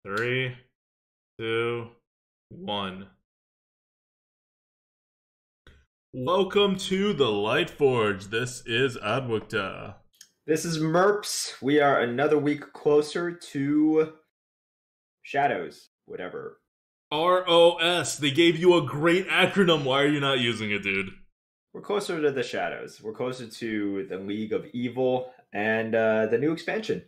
3, 2, 1. Welcome to the Lightforge. This is ADWCTA. This is Merps. We are another week closer to Shadows, whatever. ROS. They gave you a great acronym. Why are you not using it, dude? We're closer to the Shadows. We're closer to the League of Evil and the new expansion.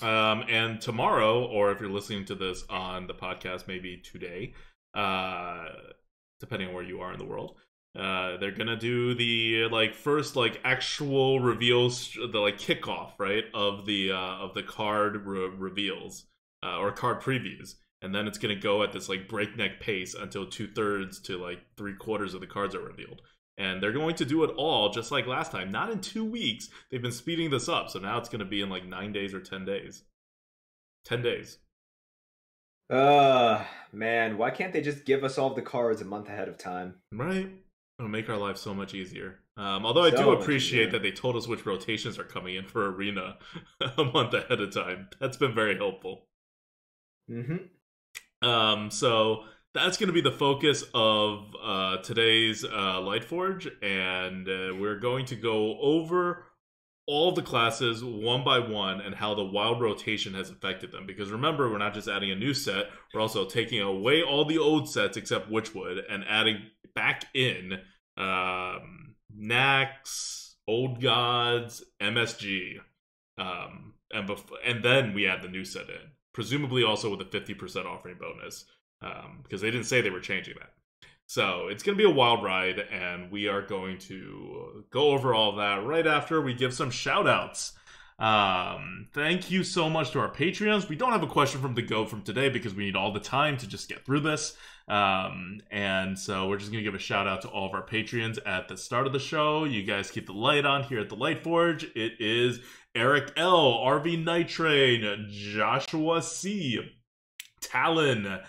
And tomorrow, or if you're listening to this on the podcast, maybe today, depending on where you are in the world, they're gonna do the first actual reveals, the kickoff, right, of the card reveals or card previews, and then it's gonna go at this breakneck pace until 2/3 to 3/4 of the cards are revealed. And they're going to do it all just like last time. Not in 2 weeks. They've been speeding this up, so now it's going to be in 9 days or 10 days. 10 days. Man, why can't they just give us all the cards a month ahead of time? Right. It'll make our life so much easier. Although I do appreciate that they told us which rotations are coming in for Arena a month ahead of time. That's been very helpful. So that's going to be the focus of today's Lightforge, and we're going to go over all the classes one by one and how the wild rotation has affected them. Because remember, we're not just adding a new set, we're also taking away all the old sets except Witchwood and adding back in Nax, Old Gods, MSG, and then we add the new set in, presumably also with a 50% offering bonus. Because they didn't say they were changing that. So it's going to be a wild ride, and we are going to go over all of that right after we give some shout-outs. Thank you so much to our Patreons. We don't have a question from the go from today because we need all the time to just get through this. And so we're just going to give a shout-out to all of our Patreons at the start of the show. You guys keep the light on here at the Lightforge. It is Eric L., RV Nitrain, Joshua C., Talon,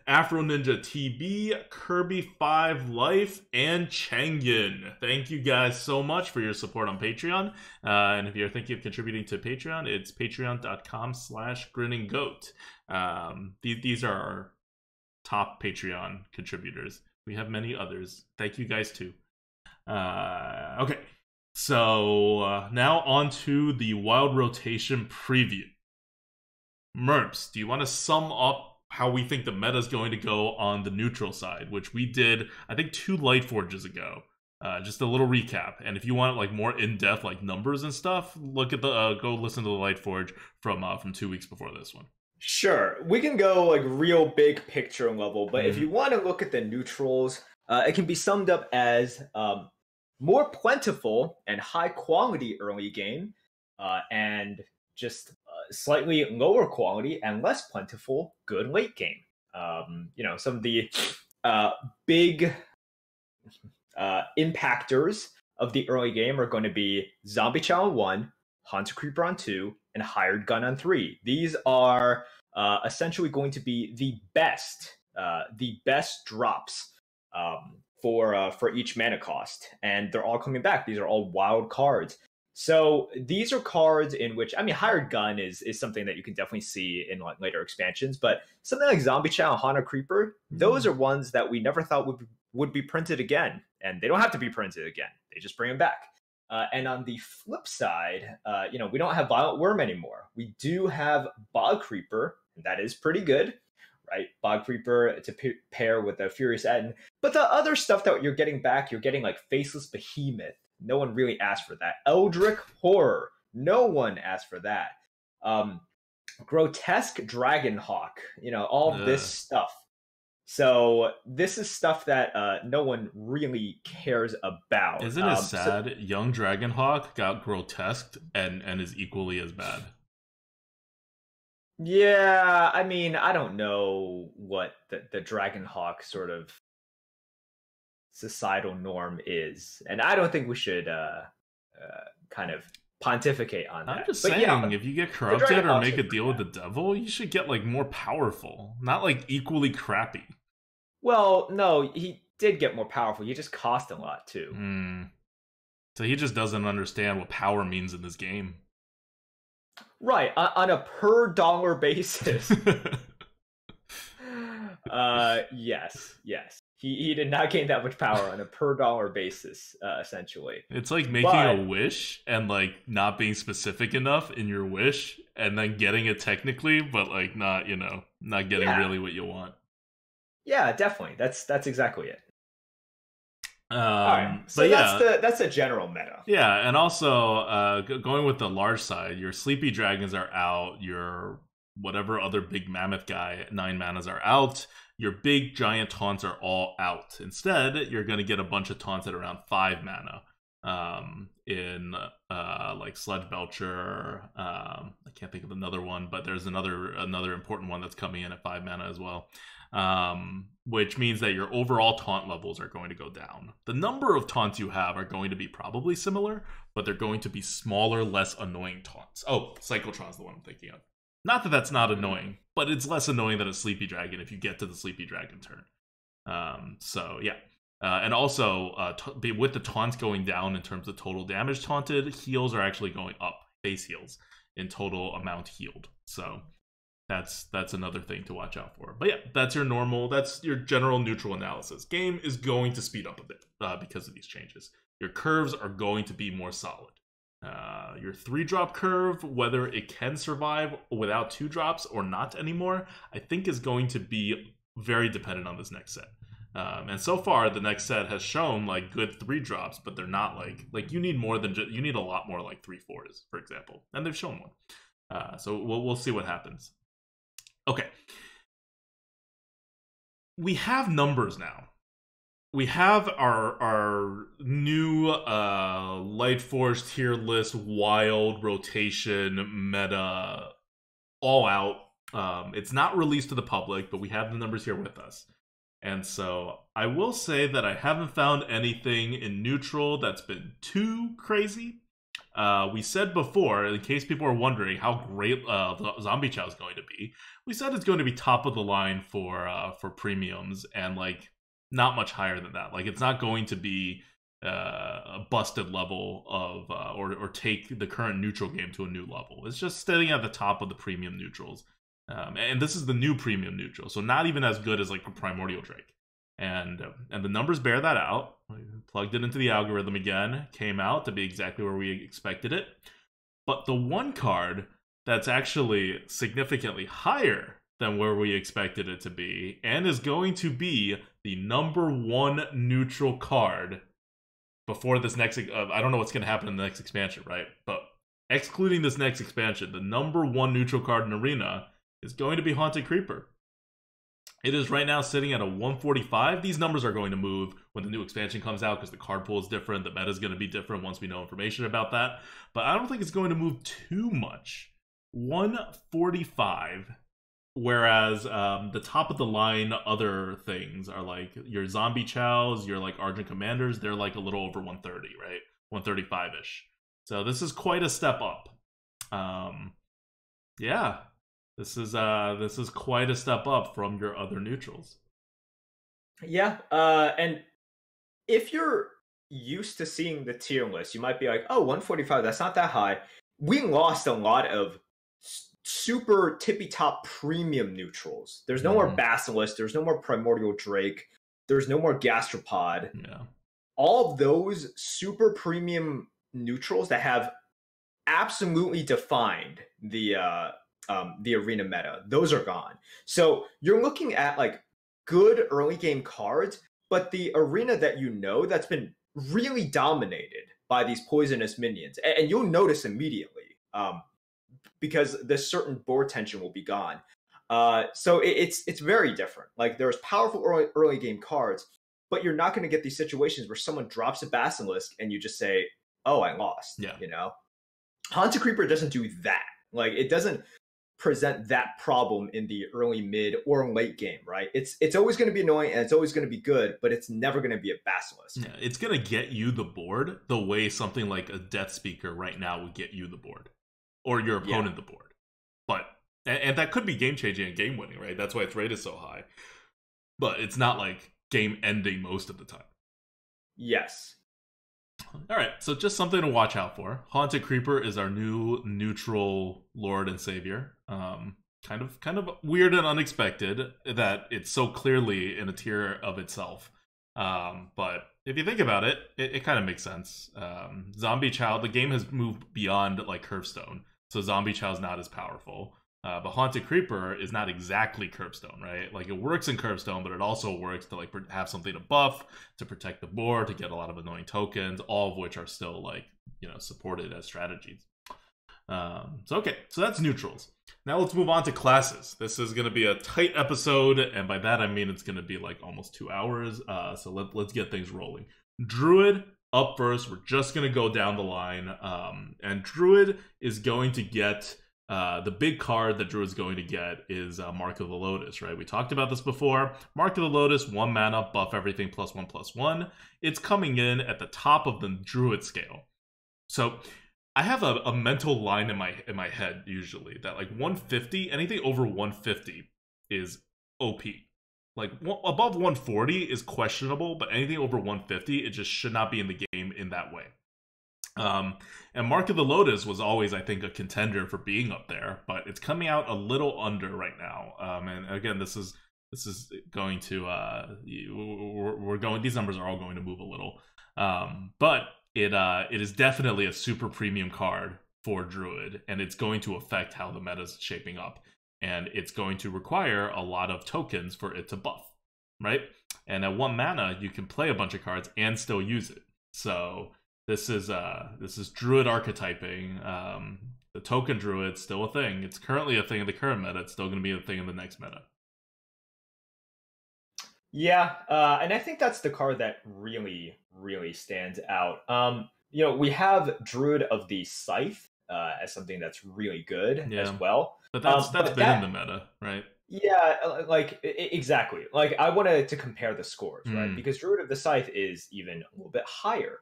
Afro Ninja TB, Kirby5 Life, and Changin. Thank you guys so much for your support on Patreon. And if you're thinking of contributing to Patreon, it's patreon.com/grinninggoat. These are our top Patreon contributors. We have many others. Thank you guys too. Okay, so now on to the Wild Rotation preview. Merps, do you want to sum up how we think the meta is going to go on the neutral side, which we did, I think, 2 Lightforges ago. Just a little recap. And if you want more in-depth numbers and stuff, look at the go listen to the Lightforge from 2 weeks before this one. Sure, we can go real big picture level, but if you want to look at the neutrals, it can be summed up as more plentiful and high quality early game, and just slightly lower quality and less plentiful good late game. Some of the big impactors of the early game are going to be Zombie Chow on 1, Hunter Creeper on 2, and Hired Gun on 3. These are essentially going to be the best drops for each mana cost, and they're all coming back. These are all wild cards. So these are cards in which, Hired Gun is something that you can definitely see in later expansions, but something like Zombie Chow and Haunter Creeper, those are ones that we never thought would be printed again, and they don't have to be printed again. They just bring them back. And on the flip side, we don't have Violent Worm anymore. We do have Bog Creeper, and that is pretty good, right? Bog Creeper to pair with a Furious End. But the other stuff that you're getting back, you're getting Faceless Behemoth. No one really asked for that. Eldritch Horror. No one asked for that. Grotesque Dragonhawk. All this stuff. So this is stuff that no one really cares about. Isn't it sad? Young Dragonhawk got grotesqued and is equally as bad. Yeah, I don't know what the Dragonhawk sort of societal norm is, and I don't think we should kind of pontificate on that. I'm just saying, if you get corrupted or make a deal with the devil, you should get more powerful, not equally crappy. Well, no, he did get more powerful. He just cost a lot too. So he just doesn't understand what power means in this game. Right, on a per dollar basis. Yes. He did not gain that much power on a per dollar basis, essentially. It's like making a But wish and like not being specific enough in your wish and then getting it technically, but like not, not getting yeah, really what you want. yeah, definitely. That's exactly it. All right, so But yeah, that's a general meta. yeah, and also going with the large side, your sleepy dragons are out, your whatever other big mammoth guy 9 manas are out, your big giant taunts are all out. Instead, you're going to get a bunch of taunts at around 5 mana. In like Sludge Belcher, I can't think of another one, but there's another important one that's coming in at 5 mana as well. Which means that your overall taunt levels are going to go down. The number of taunts you have are going to be probably similar, but they're going to be smaller, less annoying taunts. Oh, Cyclotron's the one I'm thinking of. Not that that's not annoying, but it's less annoying than a Sleepy Dragon if you get to the Sleepy Dragon turn. So yeah. And also, with the taunts going down in terms of total damage taunted, heals are actually going up, base heals, in total amount healed. So that's another thing to watch out for. But yeah, that's your general neutral analysis. Game is going to speed up a bit because of these changes. Your curves are going to be more solid. Your 3-drop curve, whether it can survive without 2 drops or not anymore, I think is going to be very dependent on this next set. And so far, the next set has shown like good 3 drops, but they're not like you need more than you need a lot more like 3/4s, for example, and they've shown one. So we'll see what happens. Okay, we have numbers now. We have our new Lightforge tier list wild rotation meta all out. It's not released to the public, but we have the numbers here with us. And so I will say that I haven't found anything in neutral that's been too crazy. We said before, in case people are wondering how great the Zombie Chow is going to be, we said it's going to be top of the line for premiums and like not much higher than that. Like it's not going to be a busted level of or take the current neutral game to a new level. It's just sitting at the top of the premium neutrals. And this is the new premium neutral, so not even as good as like a Primordial Drake. And the numbers bear that out. I plugged it into the algorithm again, came out to be exactly where we expected it. But the one card that's actually significantly higher than where we expected it to be, and is going to be the #1 neutral card before this next... I don't know what's going to happen in the next expansion, right? But excluding this next expansion, the #1 neutral card in Arena is going to be Haunted Creeper. It is right now sitting at a 145. These numbers are going to move when the new expansion comes out because the card pool is different. The meta is going to be different once we know information about that. But I don't think it's going to move too much. 145. Whereas the top of the line other things are like your Zombie Chows, your like Argent Commanders. They're like a little over 130, right? 135-ish. So this is quite a step up. Yeah. This is quite a step up from your other neutrals. Yeah, and if you're used to seeing the tier list, you might be like, oh, 145, that's not that high. We lost a lot of super tippy-top premium neutrals. There's no more Basilisk, there's no more Primordial Drake, there's no more Gastropod. Yeah. All of those super premium neutrals that have absolutely defined the arena meta, those are gone. So you're looking at like good early game cards, but the arena that that's been really dominated by these poisonous minions, and you'll notice immediately because this certain board tension will be gone. So it's very different. Like there's powerful early game cards, but you're not going to get these situations where someone drops a Basilisk and you just say, "Oh, I lost." Yeah. Haunted Creeper doesn't do that. Like it doesn't present that problem in the early, mid, or late game, right? It's always going to be annoying and it's always going to be good, but it's never going to be a Basilisk. Yeah, it's going to get you the board the way something like a Death Speaker right now would get you the board, or your opponent the board. But and that could be game changing and game winning, right? That's why its rated so high. But it's not like game ending most of the time. Yes. All right, so just something to watch out for. Haunted Creeper is our new neutral lord and savior. Kind of weird and unexpected that it's so clearly in a tier of itself. But if you think about it, it kind of makes sense. Zombie Chow, the game has moved beyond like Curvestone, so Zombie Chow is not as powerful. But Haunted Creeper is not exactly Curbstone, right? Like, it works in Curbstone, but it also works to, like, have something to buff, to protect the board, to get a lot of annoying tokens, all of which are still, like, you know, supported as strategies. Okay, so that's neutrals. Now let's move on to classes. This is going to be a tight episode, and by that I mean it's going to be, like, almost 2 hours, so let's get things rolling. Druid up first. We're just going to go down the line, and Druid is going to get... the big card that Druid's going to get is Mark of the Lotus, right? We talked about this before. Mark of the Lotus, 1 mana, buff everything, +1/+1. It's coming in at the top of the Druid scale. So I have a mental line in my head usually that like 150, anything over 150 is OP. Like above 140 is questionable, but anything over 150, it just should not be in the game in that way. And Mark of the Lotus was always, I think, a contender for being up there, but it's coming out a little under right now. And again, this is going to we're going. These numbers are all going to move a little, but it is definitely a super premium card for Druid, and it's going to affect how the meta is shaping up, and it's going to require a lot of tokens for it to buff, right? And at 1 mana, you can play a bunch of cards and still use it. So. This is Druid archetyping. The token Druid's still a thing. It's currently a thing in the current meta. It's still going to be a thing in the next meta. Yeah, and I think that's the card that really, really stands out. You know, we have Druid of the Scythe as something that's really good as well. But that's been in the meta, right? Yeah, like exactly. Like I wanted to compare the scores, right? Because Druid of the Scythe is even a little bit higher.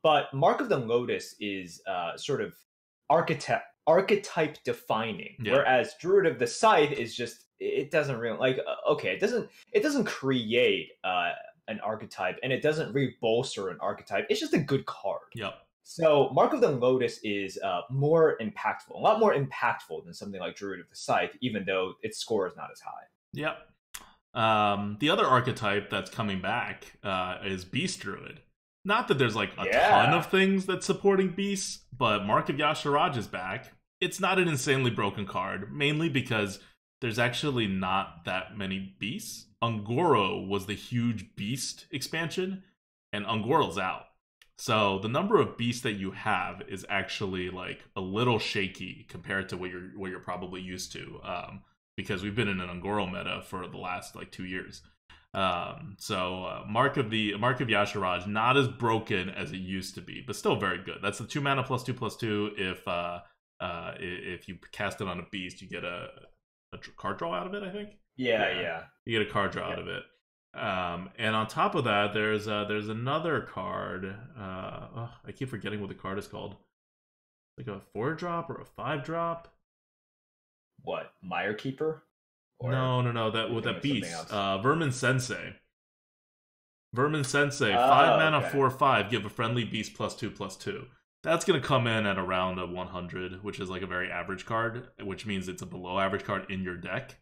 But Mark of the Lotus is sort of archetype defining, whereas Druid of the Scythe is just it doesn't really like okay, it doesn't create an archetype, and it doesn't really bolster an archetype. It's just a good card. Yep. So Mark of the Lotus is more impactful, a lot more impactful than something like Druid of the Scythe, even though its score is not as high. Yep. The other archetype that's coming back is Beast Druid. Not that there's like a ton of things that's supporting beasts, but Mark of Yasharaj is back. It's not an insanely broken card, mainly because there's actually not that many beasts. Ungoro was the huge beast expansion, and Ungoro's out. So the number of beasts that you have is actually like a little shaky compared to what you're probably used to, because we've been in an Ungoro meta for the last like 2 years. So Mark of Yasharaj, not as broken as it used to be, but still very good. That's the 2 mana +2/+2. If you cast it on a beast, you get a card draw out of it, I think. Yeah. You get a card draw out of it. And on top of that, there's another card. I keep forgetting what the card is called. Like a 4-drop or a 5-drop. What, Mire Keeper? No. That beast. Vermin Sensei. Vermin Sensei, 5 mana, 4/5. Give a friendly beast +2/+2. That's going to come in at around a 100, which is like a very average card, which means it's a below average card in your deck.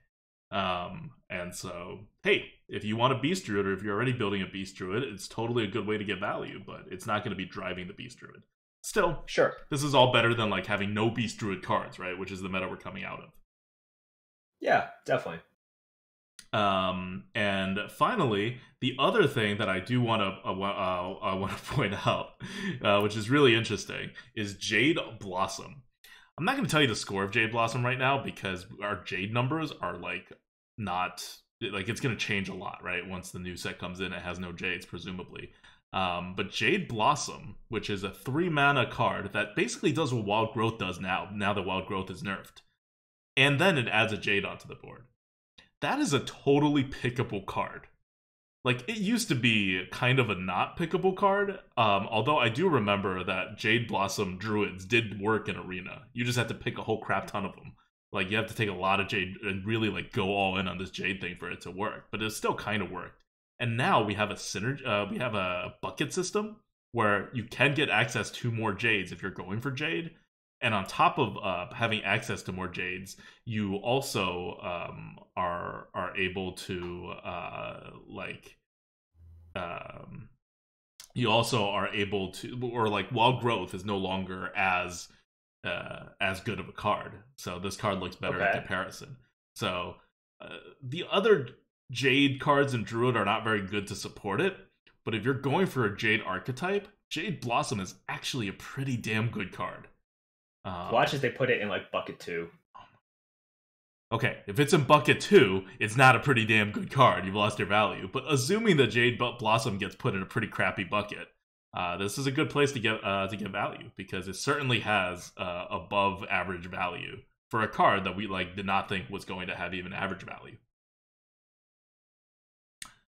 And so, hey, if you want a Beast Druid, or if you're already building a Beast Druid, it's totally a good way to get value, but it's not going to be driving the Beast Druid. Still, sure, this is all better than like having no Beast Druid cards, right? Which is the meta we're coming out of. Yeah, definitely. And finally, the other thing that I do want to point out, which is really interesting, is Jade Blossom. I'm not going to tell you the score of Jade Blossom right now because our Jade numbers are like not like it's going to change a lot, right? Once the new set comes in, it has no Jades presumably. But Jade Blossom, which is a 3 mana card that basically does what Wild Growth does now that Wild Growth is nerfed. And then it adds a Jade onto the board. That is a totally pickable card. Like, it used to be kind of a not pickable card, although I do remember that Jade Blossom Druids did work in Arena. You just had to pick a whole crap ton of them. Like, you have to take a lot of Jade and really, like, go all in on this Jade thing for it to work. But it still kind of worked. And now we have a synergy, we have a bucket system where you can get access to more Jades if you're going for Jade. And on top of having access to more Jades, you also are able to you also are able to, or like Wild Growth is no longer as good of a card. So this card looks better in comparison. So the other Jade cards in Druid are not very good to support it. But if you're going for a Jade archetype, Jade Blossom is actually a pretty damn good card. Watch as they put it in like bucket 2. Okay, if it's in bucket 2, it's not a pretty damn good card. You've lost your value. But assuming that Jade Blossom gets put in a pretty crappy bucket, this is a good place to get value, because it certainly has above average value for a card that we did not think was going to have even average value.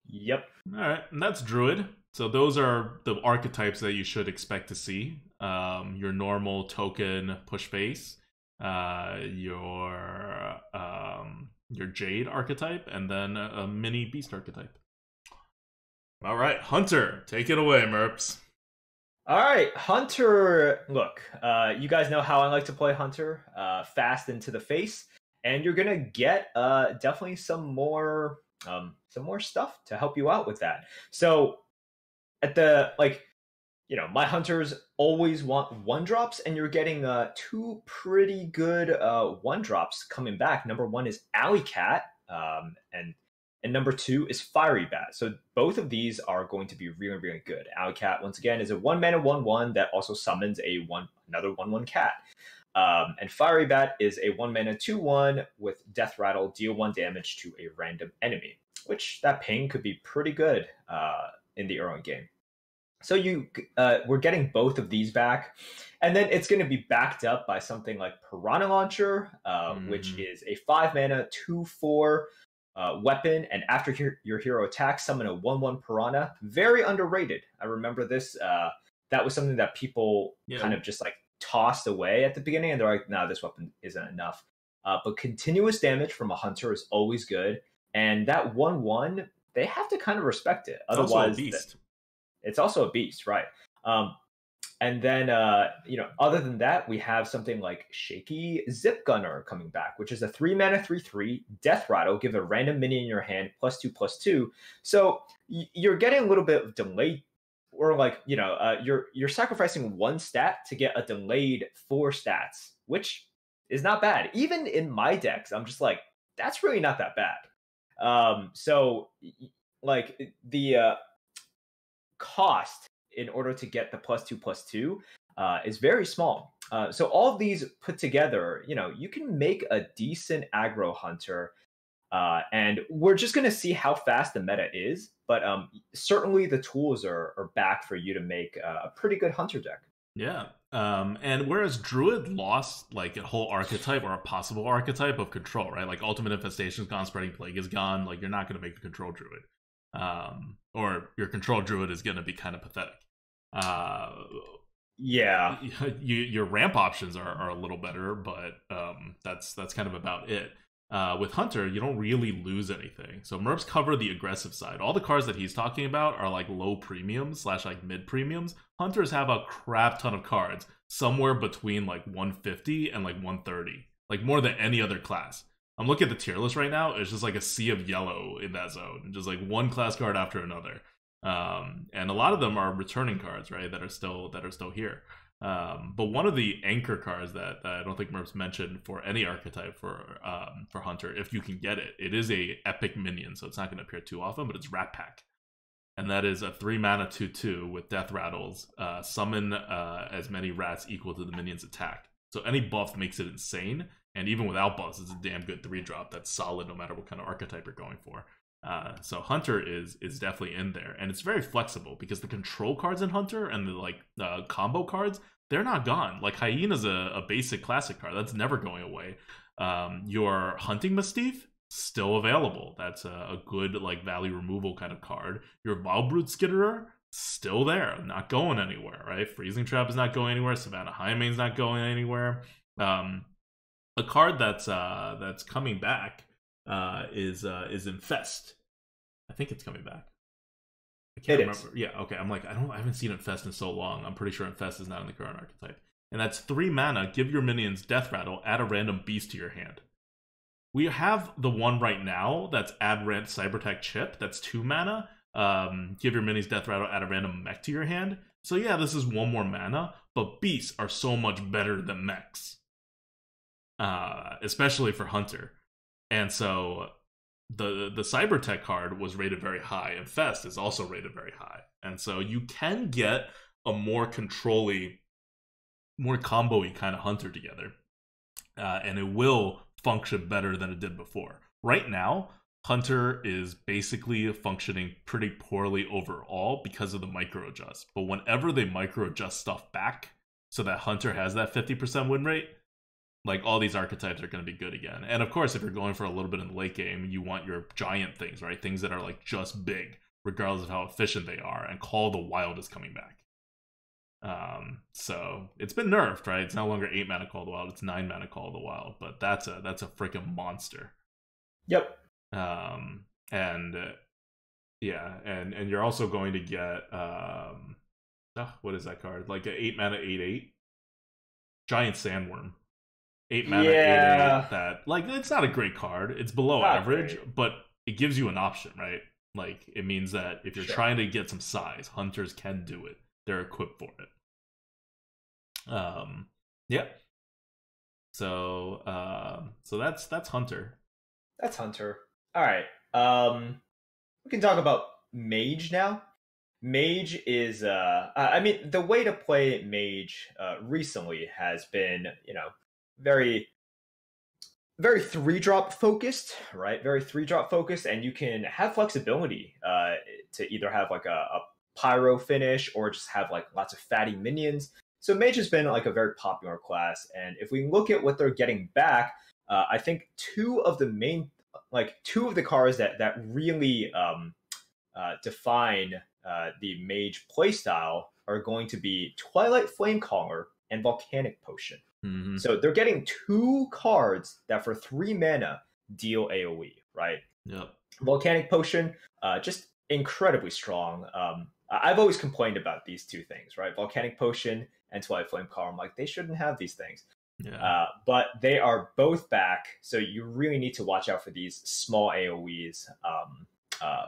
Yep. All right, and that's Druid. So those are the archetypes that you should expect to see. Your normal token push face, your Jade archetype, and then a mini beast archetype. All right, Hunter, take it away, Merps. All right, Hunter. Look, you guys know how I like to play Hunter. Fast into the face, and you're gonna get definitely some more stuff to help you out with that. So at the my Hunters always want 1-drops, and you're getting 2 pretty good 1-drops coming back. Number 1 is Alley Cat, and number 2 is Fiery Bat. So both of these are going to be really, really good. Alley Cat, once again, is a 1-mana 1/1 that also summons another 1/1 cat. And Fiery Bat is a 1-mana 2/1 with Death Rattle, deal 1 damage to a random enemy, which that ping could be pretty good in the early game. So we're getting both of these back, and then it's going to be backed up by something like Piranha Launcher, which is a 5-mana 2/4 weapon, and after your hero attacks, summon a 1/1 Piranha. Very underrated. I remember this. That was something that people kind of just tossed away at the beginning, and they're like, "No, this weapon isn't enough." But continuous damage from a Hunter is always good, and that 1/1 they have to kind of respect it. Otherwise, it's also a beast, right? And then, other than that, we have something like Shaky Zip Gunner coming back, which is a 3-mana 3/3 Death Rattle. Give a random minion in your hand +2/+2. So you're getting a little bit of delayed, or you're sacrificing 1 stat to get a delayed 4 stats, which is not bad. Even in my decks, I'm just like, that's really not that bad. So the cost in order to get the +2/+2 is very small. So all of these put together, you can make a decent aggro Hunter, and we're just going to see how fast the meta is. But certainly the tools are back for you to make a pretty good Hunter deck. Yeah. And whereas Druid lost a whole archetype, or a possible archetype of control, right? Like Ultimate Infestation's gone, Spreading Plague is gone. You're not going to make the control Druid. Or your control Druid is going to be kind of pathetic. Yeah, your ramp options are a little better, but that's kind of about it. With Hunter, you don't really lose anything. So Merps cover the aggressive side. All the cards that he's talking about are low premiums / mid premiums. Hunters have a crap ton of cards, somewhere between 150 and 130, more than any other class. I'm looking at the tier list right now. It's just a sea of yellow in that zone, just one class card after another. And a lot of them are returning cards, right? That are still here. But one of the anchor cards that I don't think Merps mentioned for any archetype for Hunter, if you can get it, it is a epic minion, so it's not going to appear too often, but it's Rat Pack. And that is a 3-mana 2/2 with Death Rattles. Summon as many rats equal to the minion's attack. So any buff makes it insane. And even without buffs, it's a damn good 3-drop that's solid no matter what kind of archetype you're going for. So Hunter is definitely in there. And it's very flexible because the control cards in Hunter and the combo cards, they're not gone. Hyena's a basic classic card. That's never going away. Your Hunting Mastiff, still available. That's a good value removal kind of card. Your Vilebrood Skitterer, still there. Not going anywhere, right? Freezing Trap is not going anywhere. Savannah Highmane's not going anywhere. A card that's coming back is Infest. I think it's coming back. I can't remember. Yeah, okay. I'm like, I haven't seen Infest in so long. I'm pretty sure Infest is not in the current archetype. And that's 3 mana. Give your minions Death Rattle. Add a random beast to your hand. We have the one right now that's add rand Cybertech Chip. That's 2 mana. Give your minions Death Rattle. Add a random mech to your hand. So yeah, this is 1 more mana. But beasts are so much better than mechs, especially for Hunter. And so the Cybertech card was rated very high. Infest is also rated very high. And so you can get a more control-y, more combo-y kind of Hunter together. And it will function better than it did before. Right now, Hunter is basically functioning pretty poorly overall because of the micro adjust. But whenever they micro adjust stuff back so that Hunter has that 50% win rate, like all these archetypes are going to be good again. And of course, if you're going for a little bit in the late game, you want your giant things, right? Things that are like just big, regardless of how efficient they are. And Call the Wild is coming back. So it's been nerfed, right? It's no longer 8 mana Call the Wild, it's 9 mana Call the Wild, but that's a freaking monster. Yep. And you're also going to get what is that card? Like an 8 mana 8/8 Giant Sandworm. 8 mana 8/8 that, like, it's not a great card. It's below average, but it gives you an option, right? Like, it means that if you're trying to get some size, Hunters can do it. They're equipped for it. Yeah. So that's Hunter. That's Hunter. All right. We can talk about Mage now. Mage is I mean, the way to play Mage recently has been, very 3-drop focused, right? Very 3-drop focused, and you can have flexibility to either have like a pyro finish or just have like lots of fatty minions. So Mage has been like a very popular class, and if we look at what they're getting back, I think two of the cards that really define the Mage playstyle are going to be Twilight Flamecaller and Volcanic Potion. Mm-hmm. So they're getting 2 cards that for 3 mana deal AoE, right? Yep. Volcanic Potion, just incredibly strong. I've always complained about these 2 things, right? Volcanic Potion and Twilight Flamecaller. I'm like, they shouldn't have these things. Yeah. But they are both back, so you really need to watch out for these small AoEs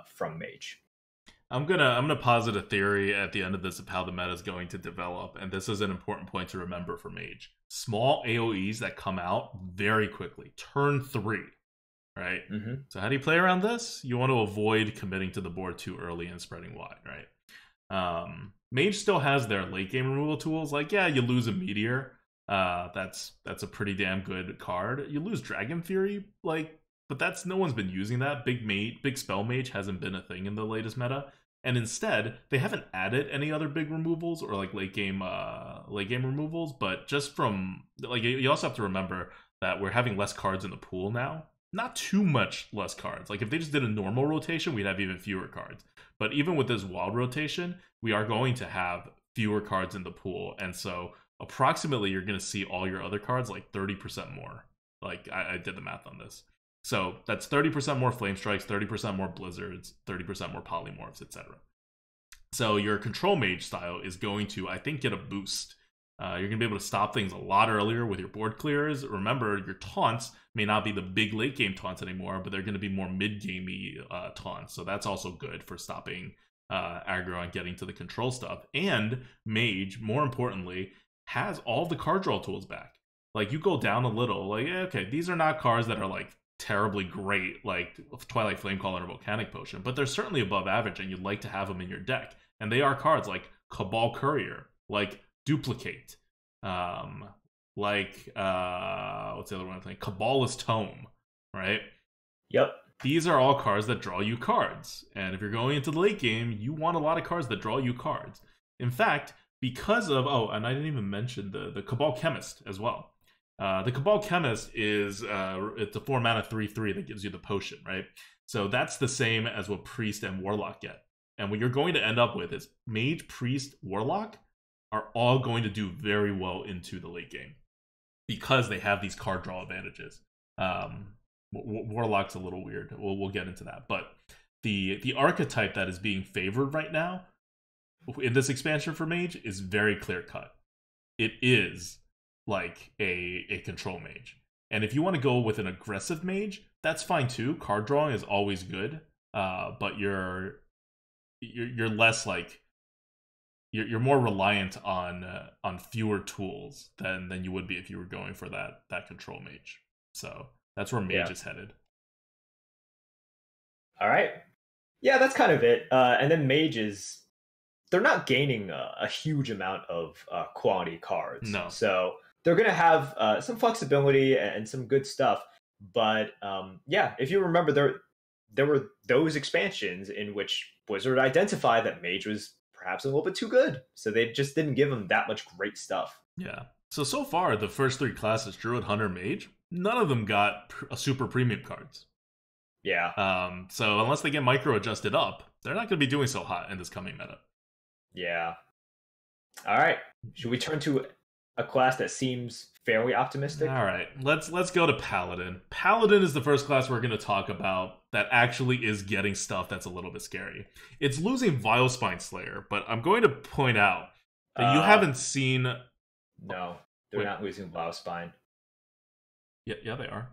from Mage. I'm gonna posit a theory at the end of this of how the meta is going to develop, and this is an important point to remember for Mage. Small AoEs that come out very quickly, turn 3, right? Mm-hmm. So how do you play around this? You want to avoid committing to the board too early and spreading wide, right? Mage still has their late game removal tools. Like, yeah, you lose a Meteor. That's a pretty damn good card. You lose Dragon Fury, but that's no one's been using that. Big Spell Mage hasn't been a thing in the latest meta. And instead, they haven't added any other big removals or like late game removals, but just from like, you also have to remember that we're having less cards in the pool now. Not too much less cards. Like, if they just did a normal rotation, we'd have even fewer cards. But even with this wild rotation, we are going to have fewer cards in the pool. And so approximately you're going to see all your other cards like 30% more. Like, I did the math on this. So that's 30% more Flame Strikes, 30% more Blizzards, 30% more Polymorphs, etc. So your Control Mage style is going to, I think, get a boost. You're going to be able to stop things a lot earlier with your board clears. Remember, your taunts may not be the big late game taunts anymore, but they're going to be more mid-gamey taunts. So that's also good for stopping aggro and getting to the control stuff. And Mage, more importantly, has all the card draw tools back. Like, you go down a little, like, okay, these are not cards that are like terribly great, like Twilight Flamecaller or Volcanic Potion, but they're certainly above average, and you'd like to have them in your deck. And they are cards like Cabal Courier, like Duplicate, what's the other one I'm thinking? Cabalist Tome, right? Yep. These are all cards that draw you cards. And if you're going into the late game, you want a lot of cards that draw you cards. In fact, because of, and I didn't even mention the Cabal Chemist as well. The Cabal Chemist is it's a 4 mana 3/3 that gives you the potion, right? So that's the same as what Priest and Warlock get. And what you're going to end up with is Mage, Priest, Warlock are all going to do very well into the late game because they have these card draw advantages. Warlock's a little weird. We'll get into that, but the archetype that is being favored right now in this expansion for Mage is very clear cut. It is like a control mage. And if you want to go with an aggressive mage, that's fine too. Card drawing is always good. But you're less like you're more reliant on fewer tools than you would be if you were going for that control mage. So that's where Mage is headed. All right. Yeah, that's kind of it. And then mages, they're not gaining a huge amount of quality cards. No. So they're going to have some flexibility and some good stuff. But yeah, if you remember, there were those expansions in which Blizzard identified that Mage was perhaps a little bit too good. So they just didn't give them that much great stuff. Yeah. So far, the first three classes, Druid, Hunter, Mage, none of them got super premium cards. Yeah. So unless they get micro adjusted up, they're not going to be doing so hot in this coming meta. Yeah. All right. Should we turn to a class that seems fairly optimistic? All right. Let's go to Paladin. Paladin is the first class we're going to talk about that actually is getting stuff that's a little bit scary. It's losing Vilespine Slayer, but I'm going to point out that you haven't seen... No, they're not losing Vilespine. Yeah, they are.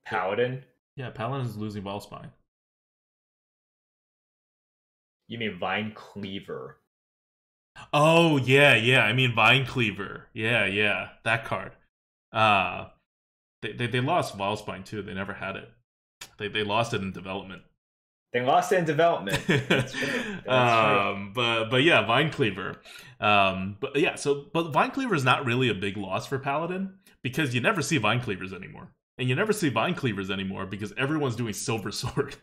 Paladin? Yeah, Paladin is losing Vilespine. You mean Vine Cleaver? Oh, yeah. I mean Vine Cleaver. Yeah. That card. They lost Vilespine too. They never had it. They lost it in development. They lost it in development. That's true. But yeah, Vine Cleaver. But Vine Cleaver is not really a big loss for Paladin because you never see Vine Cleavers anymore. And you never see Vine Cleavers anymore because everyone's doing Silver Sword.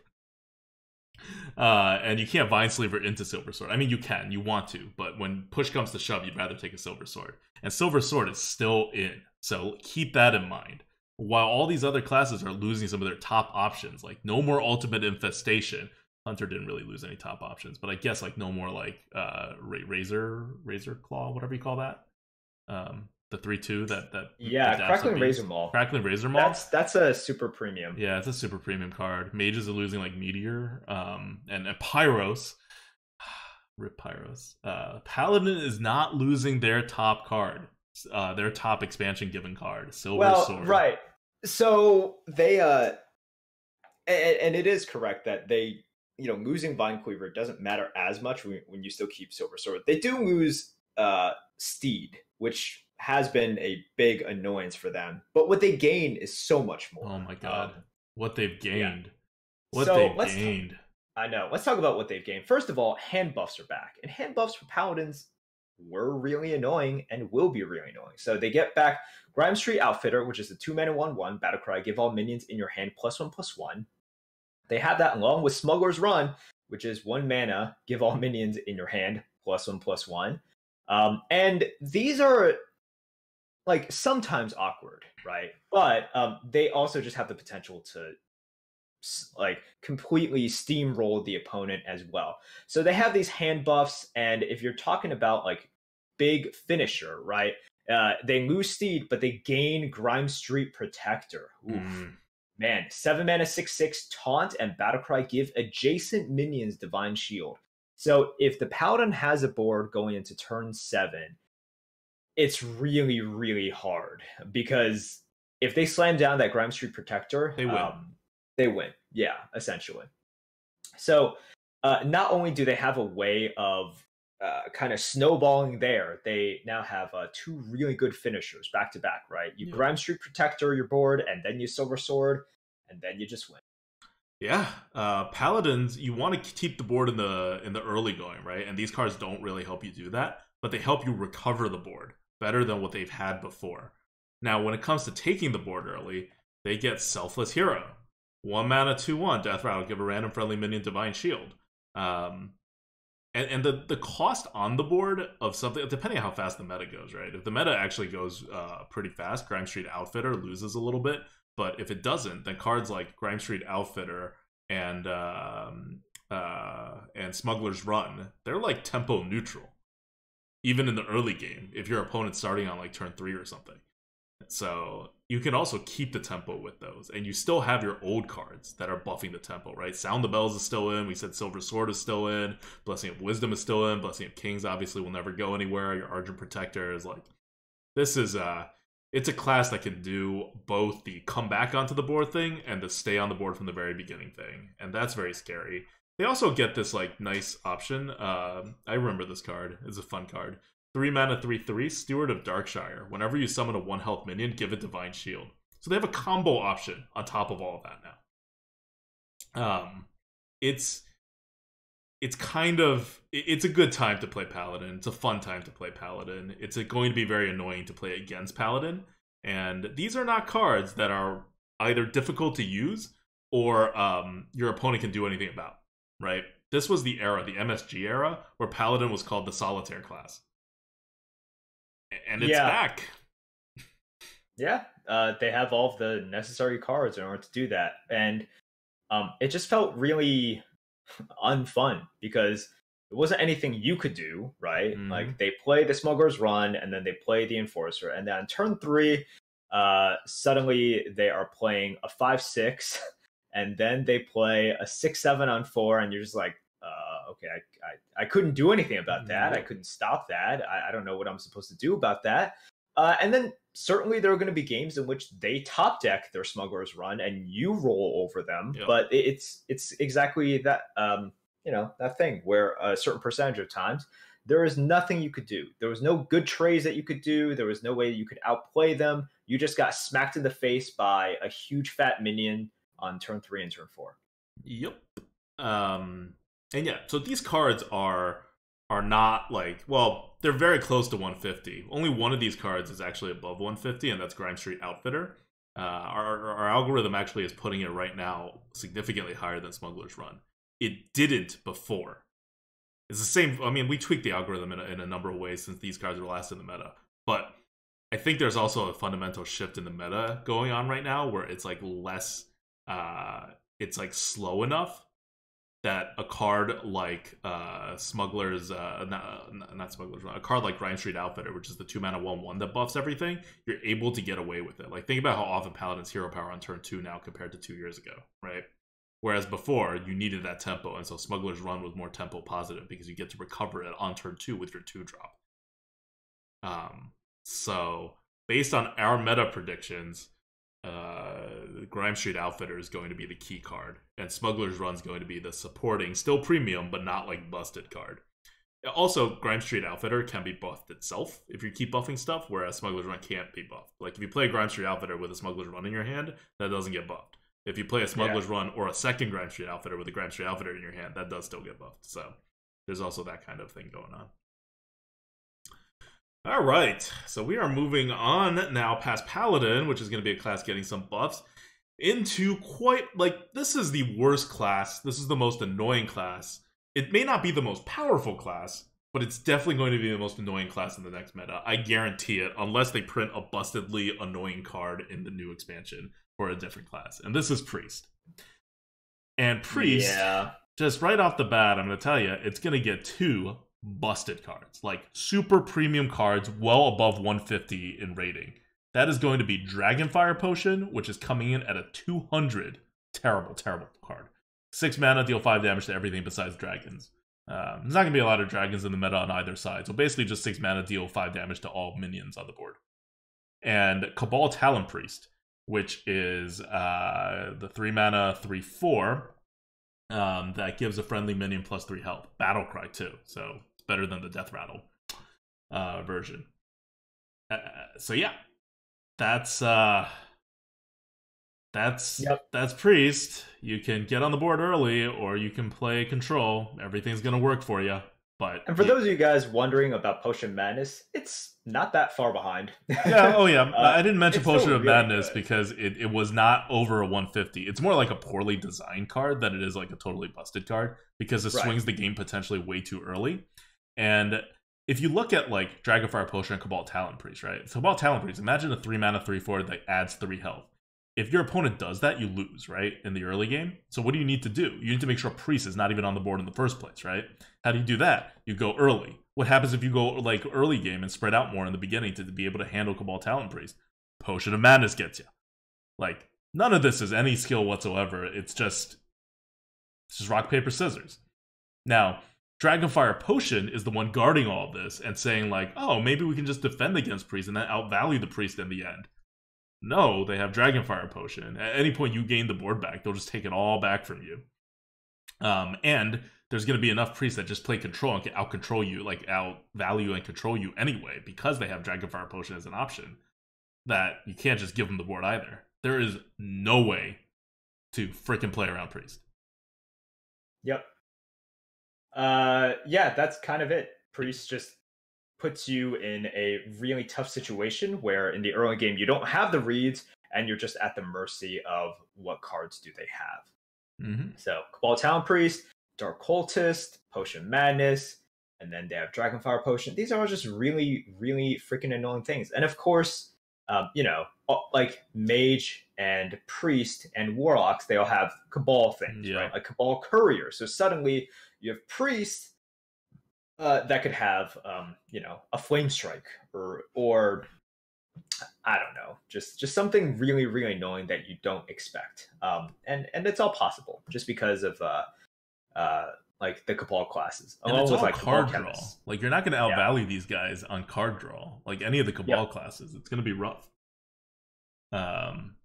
And you can't Vine Cleaver into Silver Sword. I mean, you can, you want to, but when push comes to shove, you'd rather take a Silver Sword. And Silver Sword is still in, so keep that in mind. While all these other classes are losing some of their top options, like no more Ultimate Infestation. Hunter didn't really lose any top options, but I guess like no more like Razor Claw, whatever you call that. The 3/2 that Crackling Razor Maul. Crackling Razor Maul. That's a super premium. Yeah, it's a super premium card. Mages are losing like Meteor, and Pyros. Rip Pyros. Paladin is not losing their top card, their top expansion given card, Silver Sword. Right. So they and it is correct that they, losing Vine Cleaver doesn't matter as much when you still keep Silver Sword. They do lose Steed, which has been a big annoyance for them. But what they gain is so much more. Oh my god. What they've gained. Yeah. They've gained. I know. Let's talk about what they've gained. First of all, hand buffs are back. And hand buffs for Paladins were really annoying and will be really annoying. So they get back Grime Street Outfitter, which is a 2-mana 1/1 battlecry. Give all minions in your hand +1/+1. They have that along with Smuggler's Run, which is 1 mana. Give all minions in your hand +1/+1. And these are like sometimes awkward, right? But they also just have the potential to like completely steamroll the opponent as well. So they have these hand buffs, and if you're talking about like big finisher, right? They lose Steed, but they gain Grime Street Protector. Oof. Man, 7 mana 6/6 taunt and battlecry give adjacent minions Divine Shield. So if the Paladin has a board going into turn 7, it's really, really hard because if they slam down that Grime Street Protector, they win. They win. Yeah, essentially. So not only do they have a way of kind of snowballing there, they now have 2 really good finishers back to back, right? You Grime Street Protector your board, and then you Silver Sword, and then you just win. Yeah, Paladins, you want to keep the board in the early going, right? And these cards don't really help you do that, but they help you recover the board better than what they've had before. Now, when it comes to taking the board early, they get Selfless Hero. 1 mana 2/1 Death Rattle, give a random friendly minion Divine Shield. And the cost on the board of something, depending on how fast the meta goes, right? If the meta actually goes pretty fast, Grime Street Outfitter loses a little bit. But if it doesn't, then cards like Grime Street Outfitter and Smuggler's Run, they're like tempo neutral, even in the early game, if your opponent's starting on like turn 3 or something. So you can also keep the tempo with those, and you still have your old cards that are buffing the tempo, right? Sound the Bells is still in. We said Silver Sword is still in. Blessing of Wisdom is still in. Blessing of Kings obviously will never go anywhere. Your Argent Protector is like, this is it's a class that can do both the come back onto the board thing and the stay on the board from the very beginning thing, and that's very scary. They also get this like nice option. I remember this card. It's a fun card. 3 mana, 3/3, Steward of Darkshire. Whenever you summon a 1 health minion, give it Divine Shield. So they have a combo option on top of all of that now. It's a good time to play Paladin. It's a fun time to play Paladin. It's going to be very annoying to play against Paladin. And these are not cards that are either difficult to use or your opponent can do anything about, right? This was the era, the MSG era, where Paladin was called the Solitaire class. And it's back. Yeah, they have all of the necessary cards in order to do that. And it just felt really unfun because it wasn't anything you could do, right? Mm-hmm. Like, they play the Smuggler's Run, and then they play the Enforcer. And then on turn 3, suddenly they are playing a 5/6, and then they play a 6/7 on 4, and you're just like, okay, I couldn't do anything about that. I couldn't stop that. I don't know what I'm supposed to do about that. And then certainly there are going to be games in which they top deck their Smuggler's Run and you roll over them. Yep. But it's exactly that, that thing where a certain percentage of times there is nothing you could do. There was no good trades that you could do. There was no way you could outplay them. You just got smacked in the face by a huge fat minion on turn 3 and turn 4. Yep. And yeah, so these cards are not like, well, they're very close to 150. Only one of these cards is actually above 150, and that's Grime Street Outfitter. Our algorithm actually is putting it right now significantly higher than Smuggler's Run. It didn't before. It's the same. I mean, we tweaked the algorithm in a number of ways since these cards were last in the meta. But I think there's also a fundamental shift in the meta going on right now where it's like less, it's like slow enough that a card like not Smuggler's Run, a card like Grime Street Outfitter, which is the 2 mana 1/1 that buffs everything, you're able to get away with it. Like, think about how often Paladin's hero power on turn 2 now compared to 2 years ago, right? Whereas before, you needed that tempo, and so Smuggler's Run was more tempo positive because you get to recover it on turn 2 with your 2-drop. So, based on our meta predictions, Grime Street Outfitter is going to be the key card, and Smuggler's Run is going to be the supporting, still premium, but not like busted card. Also, Grime Street Outfitter can be buffed itself if you keep buffing stuff, whereas Smuggler's Run can't be buffed. Like, if you play Grime Street Outfitter with a Smuggler's Run in your hand, that doesn't get buffed. If you play a Smuggler's Run or a second Grime Street Outfitter with a Grime Street Outfitter in your hand, that does still get buffed. So, there's also that kind of thing going on. Alright, so we are moving on now past Paladin, which is going to be a class getting some buffs, into quite, like, this is the worst class. This is the most annoying class. It may not be the most powerful class, but it's definitely going to be the most annoying class in the next meta. I guarantee it, unless they print a bustedly annoying card in the new expansion for a different class. And this is Priest. And Priest, just right off the bat, I'm going to tell you, it's going to get 2 busted cards, like super premium cards well above 150 in rating. That is going to be Dragonfire Potion, which is coming in at a 200. Terrible card. 6 mana, deal 5 damage to everything besides dragons. There's not going to be a lot of dragons in the meta on either side, so basically just 6 mana, deal 5 damage to all minions on the board. And Cabal Talon Priest, which is the 3 mana 3/4 that gives a friendly minion plus 3 health. Battlecry too, so it's better than the Death Rattle version. So yeah, that's Priest. You can get on the board early, or you can play Control. Everything's gonna work for you. And for those of you guys wondering about Potion Madness, it's not that far behind. I didn't mention Potion of Madness because it was not over a 150. It's more like a poorly designed card than it is like a totally busted card, because it swings the game potentially way too early. And if you look at like Dragonfire Potion and Cabal Talon Priest, right? So Cabal Talon Priest, imagine a 3 mana 3/4 that adds 3 health. If your opponent does that, you lose, right? In the early game. So what do you need to do? You need to make sure Priest is not even on the board in the first place, right? How do you do that? You go early. What happens if you go like early game and spread out more in the beginning to be able to handle Cabal Talon Priest? Potion of Madness gets you. Like, none of this is any skill whatsoever. It's just rock, paper, scissors. Now, Dragonfire Potion is the one guarding all of this and saying, like, oh, maybe we can just defend against Priest and then outvalue the Priest in the end. No, they have Dragonfire Potion. At any point you gain the board back, they'll just take it all back from you. And there's going to be enough Priests that just play control and can out-control you, like out-value and control you anyway, because they have Dragonfire Potion as an option, that you can't just give them the board either. There is no way to freaking play around Priest. Yep. Yeah, that's kind of it. Priest just puts you in a really tough situation where in the early game you don't have the reads and you're just at the mercy of what cards do they have. Mm-hmm. So Cabal Talon Priest, Dark Cultist, Potion Madness, and then they have Dragonfire Potion. These are all just really, really freaking annoying things. And of course, you know, like Mage and Priest and Warlocks, they all have Cabal things, right? Like Cabal Courier. So suddenly you have Priest that could have, you know, a Flame Strike or I don't know, just something really, really annoying that you don't expect. And it's all possible just because of like the Cabal classes. And it's all like card draw. Like you're not going to outvalue these guys on card draw. Like any of the Cabal classes, it's going to be rough.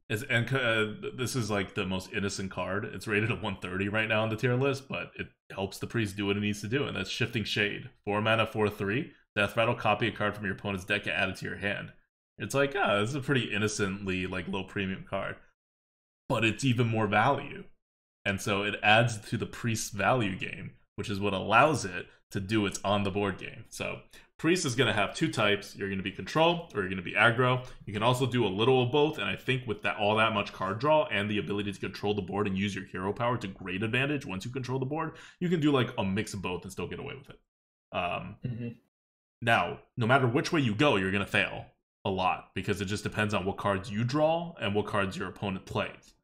This is like the most innocent card. It's rated at 130 right now on the tier list, but it helps the Priest do what it needs to do, and that's Shifting Shade. 4 mana, 4/3. Death Rattle, copy a card from your opponent's deck and add it to your hand. It's like, this is a pretty innocently like low premium card, but it's even more value, and so it adds to the Priest's value game, which is what allows it to do its on the board game. So Priest is going to have two types. You're going to be control or you're going to be aggro. You can also do a little of both, and I think with all that much card draw and the ability to control the board and use your hero power to great advantage once you control the board, you can do like a mix of both and still get away with it. Now, no matter which way you go, you're going to fail a lot because it just depends on what cards you draw and what cards your opponent plays.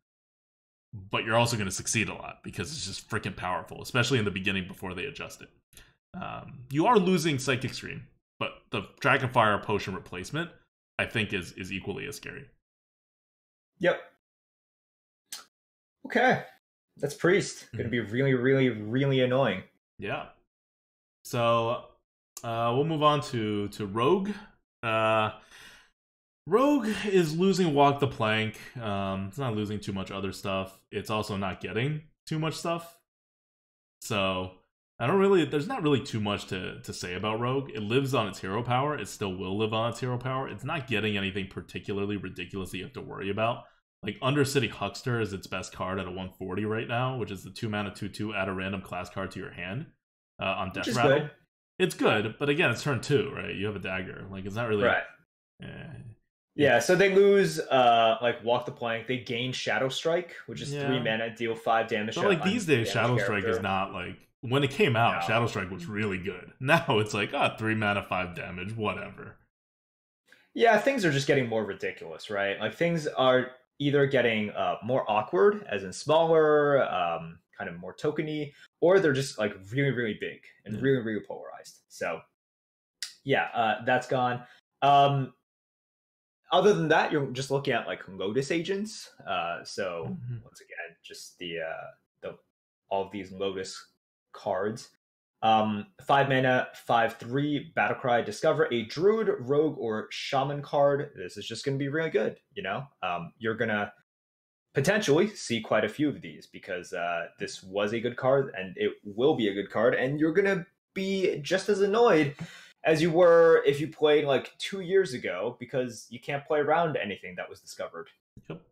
But you're also going to succeed a lot because it's just freaking powerful, especially in the beginning before they adjust it. You are losing Psychic Stream, but the Dragonfire Potion replacement, I think, is equally as scary. Yep. Okay. That's Priest. Going to be really, really, really annoying. Yeah. So, we'll move on to Rogue. Rogue is losing Walk the Plank. It's not losing too much other stuff. It's also not getting too much stuff. So there's not really too much to say about Rogue. It lives on its hero power. It still will live on its hero power. It's not getting anything particularly ridiculous that you have to worry about. Like Undercity Huckster is its best card at a 140 right now, which is the 2 mana 2/2, add a random class card to your hand on Death Rattle. Good. It's good, but again, it's turn 2, right? You have a dagger. Like it's not really right. Yeah, so they lose like Walk the Plank. They gain Shadow Strike, which is 3 mana, deal 5 damage. But like these days, Shadow Strike is not like when it came out. Shadow Strike was really good. Now it's like 3 mana, 5 damage, whatever. Yeah, things are just getting more ridiculous, right? Like things are either getting more awkward, as in smaller, kind of more tokeny, or they're just like really, really big and really, really polarized. So yeah, that's gone. Other than that, you're just looking at like Lotus Agents. So once again, just the all of these Lotus cards. 5 mana, 5/3, Battlecry, discover a Druid, Rogue, or Shaman card. This is just going to be really good. You know, you're gonna potentially see quite a few of these because this was a good card and it will be a good card, and you're gonna be just as annoyed as you were if you played like 2 years ago because you can't play around anything that was discovered. Yep.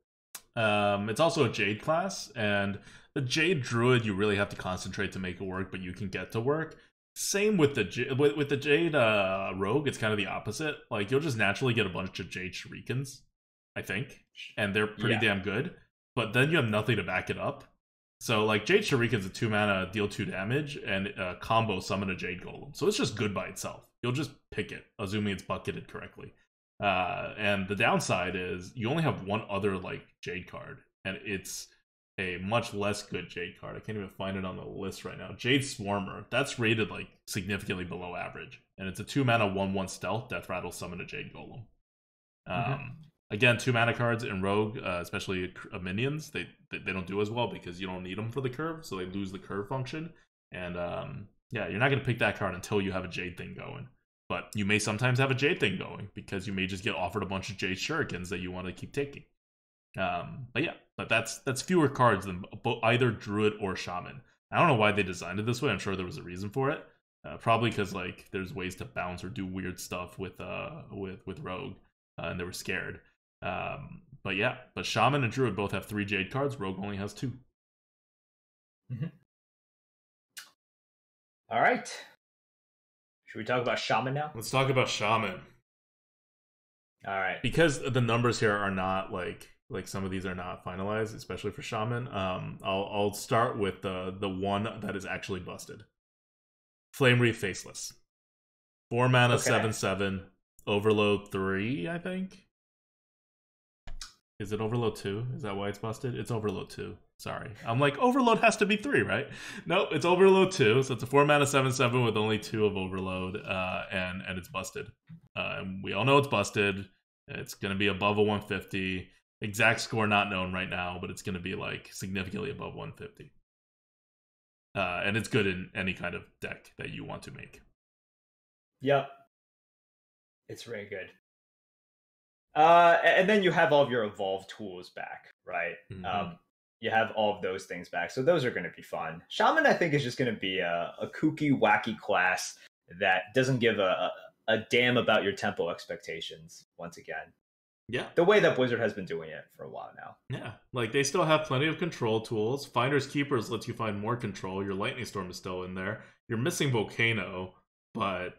It's also a Jade class, and the Jade Druid you really have to concentrate to make it work, but you can get to work. Same with the Jade Rogue, it's kind of the opposite. Like you'll just naturally get a bunch of Jade Shurikens, I think, and they're pretty damn good. But then you have nothing to back it up. So like Jade Shuriken's a 2 mana, deal 2 damage, and combo summon a Jade Golem. So it's just good by itself. You'll just pick it, assuming it's bucketed correctly. And the downside is you only have one other like Jade card, and it's a much less good Jade card. I can't even find it on the list right now. Jade Swarmer, that's rated like significantly below average, and it's a 2 mana 1/1 stealth, Death Rattle, summon a Jade Golem. Again, 2 mana cards in Rogue, especially minions, they don't do as well because you don't need them for the curve, so they lose the curve function. And yeah, you're not going to pick that card until you have a Jade thing going. But you may sometimes have a Jade thing going because you may just get offered a bunch of Jade Shurikens that you want to keep taking. But yeah, but that's fewer cards than either Druid or Shaman. I don't know why they designed it this way. I'm sure there was a reason for it. Probably because like there's ways to bounce or do weird stuff with Rogue, and they were scared. But yeah, but Shaman and Druid both have 3 Jade cards. Rogue only has 2. Mm-hmm. All right. Should we talk about Shaman now? Let's talk about Shaman. All right. Because the numbers here are not like some of these are not finalized, especially for Shaman. I'll start with the one that is actually busted. Flame Wreath Faceless. 4 mana, 7/7, Overload 3, I think. Is it Overload 2? Is that why it's busted? It's Overload 2. Sorry. I'm like, Overload has to be 3, right? Nope, it's Overload 2. So it's a 4 mana 7/7 with only 2 of Overload, and it's busted. And we all know it's busted. It's going to be above a 150. Exact score not known right now, but it's going to be like significantly above 150. And it's good in any kind of deck that you want to make. Yep. It's very good. And then you have all of your evolved tools back, right? Mm-hmm. You have all of those things back. So those are going to be fun. Shaman, I think, is just going to be a kooky, wacky class that doesn't give a damn about your tempo expectations once again. Yeah. The way that Blizzard has been doing it for a while now. Yeah. Like, they still have plenty of control tools. Finders Keepers lets you find more control. Your Lightning Storm is still in there. You're missing Volcano, but,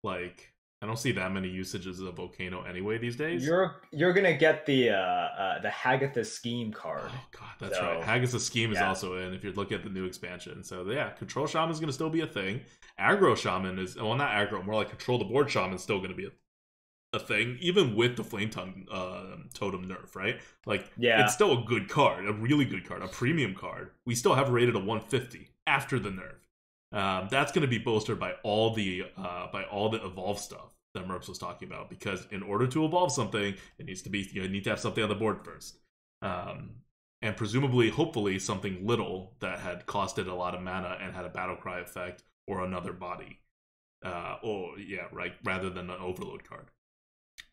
like, I don't see that many usages of Volcano anyway these days. You're gonna get the Hagatha Scheme card. Oh god, that's right. Hagatha Scheme is also in if you're looking at the new expansion. So yeah, Control Shaman is gonna still be a thing. Aggro Shaman is not aggro, more like Control the Board Shaman is still gonna be a thing, even with the Flame Tongue Totem nerf, right? Like, it's still a good card, a really good card, a premium card. We still have rated a 150 after the nerf. That's going to be bolstered by all the evolve stuff that Merps was talking about, because in order to evolve something, it needs to be, you need to have something on the board first, and presumably, hopefully, something little that had costed a lot of mana and had a battle cry effect or another body, rather than an overload card.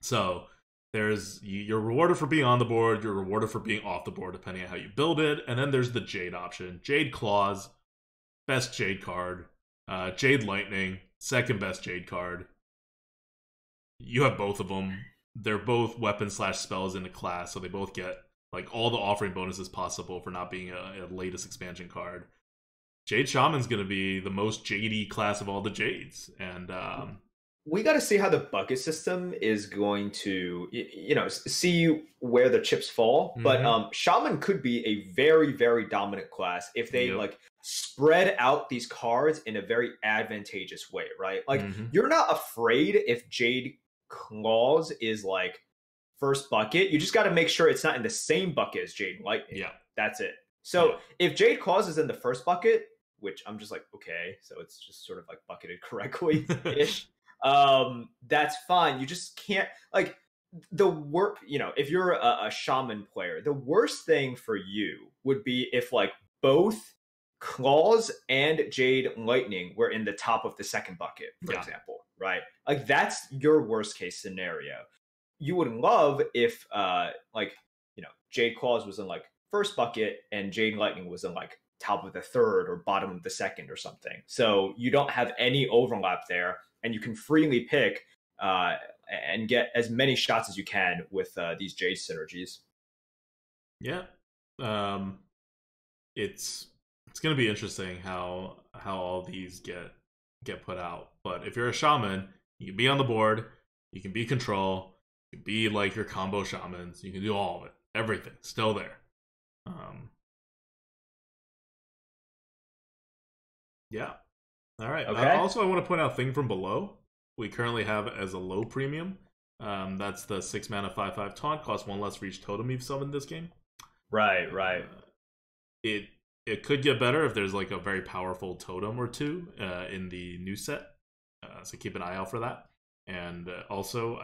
So there's you're rewarded for being on the board, you're rewarded for being off the board, depending on how you build it, and then there's the Jade option. Jade Claws, best Jade card. Jade Lightning, second best Jade card. You have both of them. They're both weapon/spells in the class, so they both get like all the offering bonuses possible for not being a latest expansion card. Jade Shaman's going to be the most Jadey class of all the Jades, and we got to see how the bucket system is going to, see where the chips fall. But Shaman could be a very, very dominant class if they spread out these cards in a very advantageous way, right? Like, you're not afraid if Jade Claws is like first bucket. You just got to make sure it's not in the same bucket as Jade Lightning. Yeah, that's it. So if Jade Claws is in the first bucket, which I'm just like, okay, so it's just sort of like bucketed correctly ish. That's fine. You just can't, like, the work, if you're a Shaman player, the worst thing for you would be if like both Claws and Jade Lightning were in the top of the second bucket, for example, right? Like, that's your worst case scenario. You would love if Jade Claws was in like first bucket and Jade Lightning was in like top of the third or bottom of the second or something. So you don't have any overlap there, and you can freely pick and get as many shots as you can with these Jade synergies. Yeah, it's going to be interesting how all these get put out. But if you're a Shaman, you can be on the board, you can be control, you can be like your combo Shamans, you can do all of it, everything still there. Yeah. All right. Okay. Also, I want to point out Thing from Below. We currently have as a low premium. That's the 6 mana 5/5 taunt. Costs 1 less for each totem you've summoned this game. Right. It could get better if there's like a very powerful totem or two in the new set. So keep an eye out for that. And also,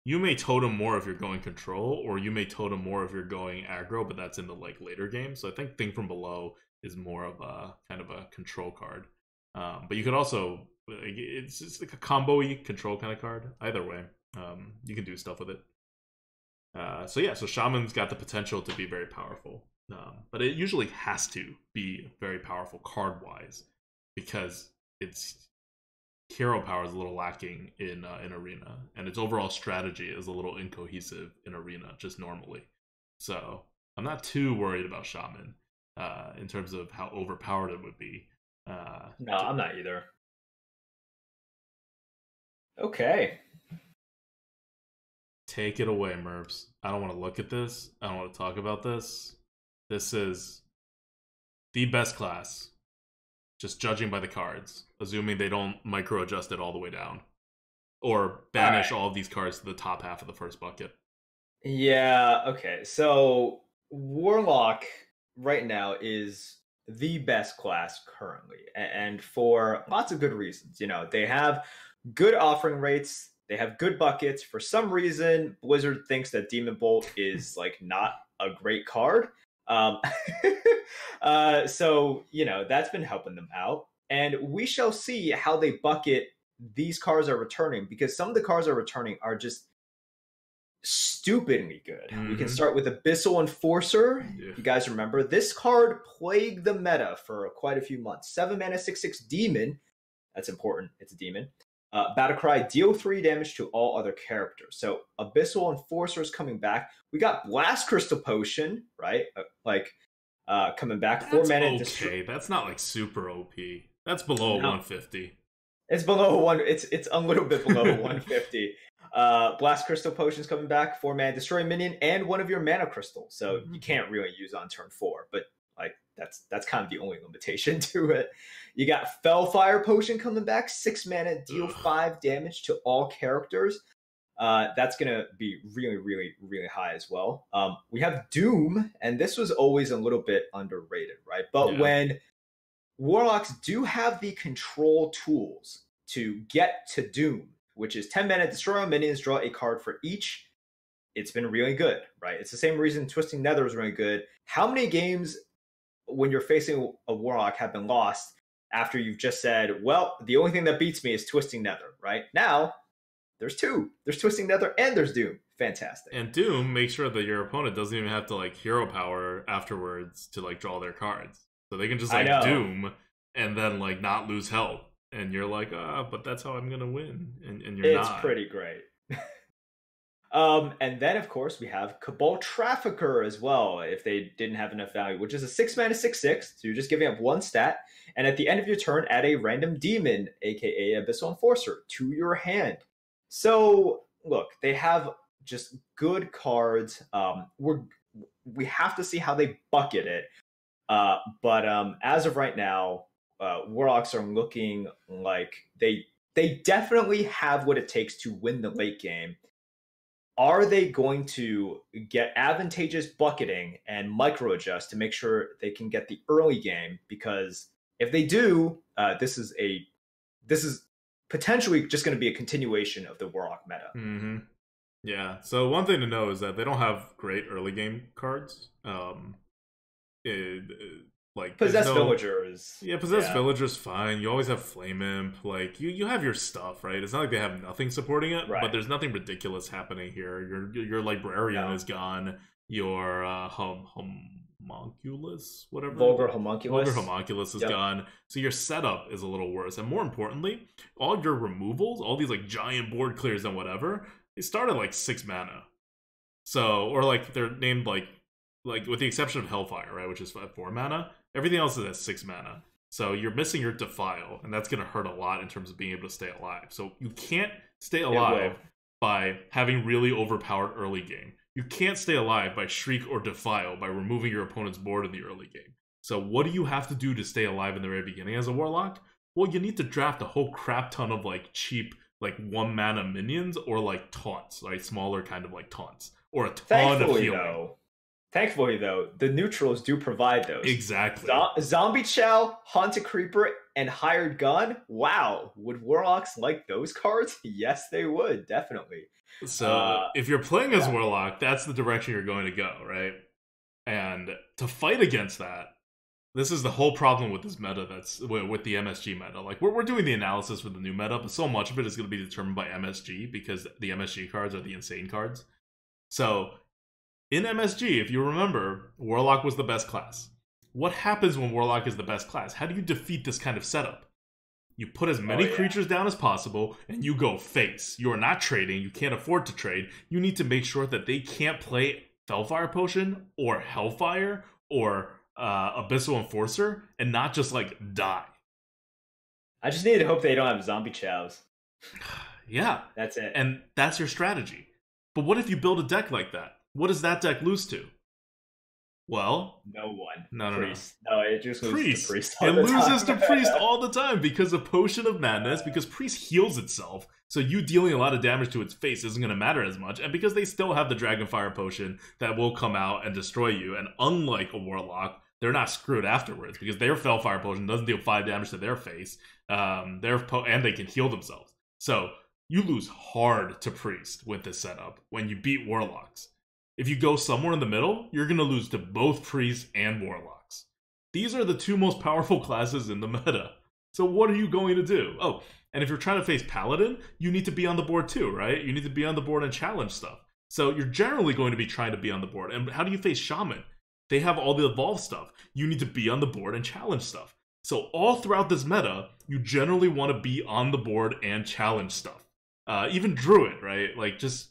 you may totem more if you're going control, or you may totem more if you're going aggro, but that's in the like later game. So I think Thing from Below is more of a kind of a control card. But you could also it's like a combo-y control kind of card. Either way, you can do stuff with it. So yeah, so Shaman's got the potential to be very powerful, but it usually has to be very powerful card-wise because its hero power is a little lacking in Arena, and its overall strategy is a little incohesive in Arena just normally. So I'm not too worried about Shaman in terms of how overpowered it would be. No, I'm not either. Okay. Take it away, Merps. I don't want to look at this. I don't want to talk about this. This is the best class, just judging by the cards, assuming they don't micro adjust it all the way down, or banish all of these cards to the top half of the first bucket. Yeah. Okay. So Warlock right now is the best class currently, and for lots of good reasons. You know, they have good offering rates. They have good buckets. For some reason, Blizzard thinks that Demon Bolt is like not a great card. So, you know, that's been helping them out. And we shall see how they bucket these cards are returning, because some of the cards are returning are just stupidly good. We can start with Abyssal Enforcer. Yeah. You guys remember this card plagued the meta for quite a few months. 7 mana, 6/6 demon. That's important. It's a demon. Battlecry, deal 3 damage to all other characters. So Abyssal Enforcer is coming back. We got Blast Crystal Potion, right? Coming back. That's 4 mana. Okay, that's not like super OP. That's below 150. It's below one. It's a little bit below 150. Blast Crystal Potion's coming back. 4 mana, destroy minion and one of your mana crystals. So you can't really use on turn 4, but like that's kind of the only limitation to it. You got Fellfire Potion coming back. 6 mana, deal 5 damage to all characters. That's gonna be really, really, really high as well. We have Doom, and this was always a little bit underrated, right? But when Warlocks do have the control tools to get to Doom, which is 10 mana, destroy all minions, draw a card for each. It's been really good, right? It's the same reason Twisting Nether was really good. How many games when you're facing a Warlock have been lost after you've just said, well, the only thing that beats me is Twisting Nether, right? Now, there's 2. There's Twisting Nether and there's Doom. Fantastic. And Doom makes sure that your opponent doesn't even have to like hero power afterwards to like draw their cards. So they can just like Doom and then like not lose health. And you're like, but that's how I'm gonna win. And you're not. It's pretty great. And then of course we have Cabal Trafficker as well, if they didn't have enough value, which is a 6 mana 6/6. So you're just giving up 1 stat. And at the end of your turn, add a random demon, aka Abyssal Enforcer, to your hand. So look, they have just good cards. We have to see how they bucket it. But as of right now, Warlocks are looking like they definitely have what it takes to win the late game. Are they going to get advantageous bucketing and micro adjust to make sure they can get the early game? Because if they do, this is potentially just going to be a continuation of the Warlock meta. Yeah. So one thing to know is that they don't have great early game cards. Like Possessed Villagers. Yeah, Possessed Villagers fine. You always have Flame Imp. Like you have your stuff, right? It's not like they have nothing supporting it, but there's nothing ridiculous happening here. Your Librarian is gone. Your homunculus, whatever. Vulgar Homunculus is gone. So your setup is a little worse. And more importantly, all your removals, all these like giant board clears and whatever, they start at like 6 mana. So, or like they're named like with the exception of Hellfire, right, which is 4 mana, everything else is at 6 mana. So you're missing your Defile, and that's going to hurt a lot in terms of being able to stay alive. So you can't stay alive by having really overpowered early game. You can't stay alive by Shriek or Defile by removing your opponent's board in the early game. So what do you have to do to stay alive in the very beginning as a Warlock? Well, you need to draft a whole crap ton of like cheap like 1 mana minions or like taunts, right? Smaller kind of like taunts. Or a ton of healing. Thankfully, though, the neutrals do provide those. Exactly. Zombie Chow, Haunted Creeper, and Hired Gun. Wow, would Warlocks like those cards? Yes, they would, definitely. So if you're playing as Yeah. Warlock, that's the direction you're going to go, right? And to fight against that, this is the whole problem with this meta. That's with the MSG meta. Like we're doing the analysis for the new meta, but so much of it is going to be determined by MSG because the MSG cards are the insane cards. So in MSG, if you remember, Warlock was the best class. What happens when Warlock is the best class? How do you defeat this kind of setup? You put as many creatures down as possible, and you go face. You are not trading. You can't afford to trade. You need to make sure that they can't play Fellfire Potion or Hellfire or Abyssal Enforcer and not just like die. I just need to hope they don't have zombie chows. Yeah. That's it. And that's your strategy. But what if you build a deck like that? What does that deck lose to? Well, no one. No. Priest. No, it just loses to Priest. It loses to Priest all the time because of Potion of Madness, because Priest heals itself, so you dealing a lot of damage to its face isn't going to matter as much, and because they still have the Dragonfire Potion that will come out and destroy you, and unlike a Warlock, they're not screwed afterwards, because their Fellfire Potion doesn't deal 5 damage to their face, and they can heal themselves. So, you lose hard to Priest with this setup when you beat Warlocks. If you go somewhere in the middle, you're going to lose to both Priests and Warlocks. These are the two most powerful classes in the meta. So what are you going to do? Oh, and if you're trying to face Paladin, you need to be on the board too, right? You need to be on the board and challenge stuff. So you're generally going to be trying to be on the board. And how do you face Shaman? They have all the evolved stuff. You need to be on the board and challenge stuff. So all throughout this meta, you generally want to be on the board and challenge stuff. Even Druid, right? Like, just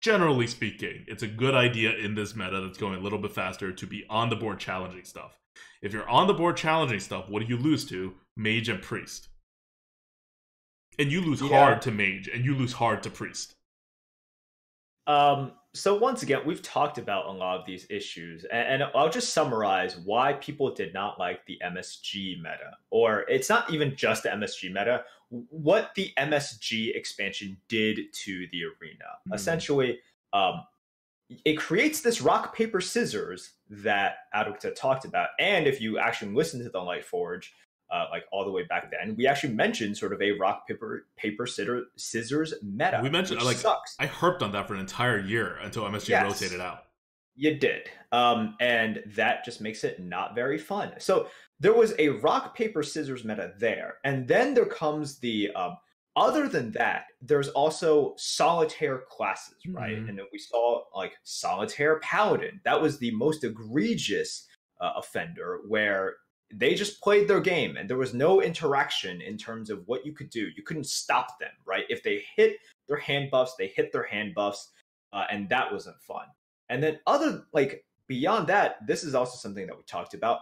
generally speaking, it's a good idea in this meta that's going a little bit faster to be on the board challenging stuff. If you're on the board challenging stuff, what do you lose to? Mage and Priest. And you lose hard to Mage, and you lose hard to Priest. So once again, we've talked about a lot of these issues, and I'll just summarize why people did not like the MSG meta. Or it's not even just the MSG meta, what the MSG expansion did to the arena. Essentially, it creates this rock, paper, scissors that ADWCTA talked about. And if you actually listen to the Lightforge, like all the way back then, we actually mentioned sort of a rock, paper, scissors meta. We mentioned, like, sucks. I harped on that for an entire year until MSG rotated out. You did. And that just makes it not very fun. So there was a rock, paper, scissors meta there. And then there comes the, other than that, there's also solitaire classes, right? And then we saw like solitaire Paladin. That was the most egregious offender, where they just played their game and there was no interaction in terms of what you could do. You couldn't stop them, right? If they hit their hand buffs, they hit their hand buffs, and that wasn't fun. And then beyond that, this is also something that we talked about.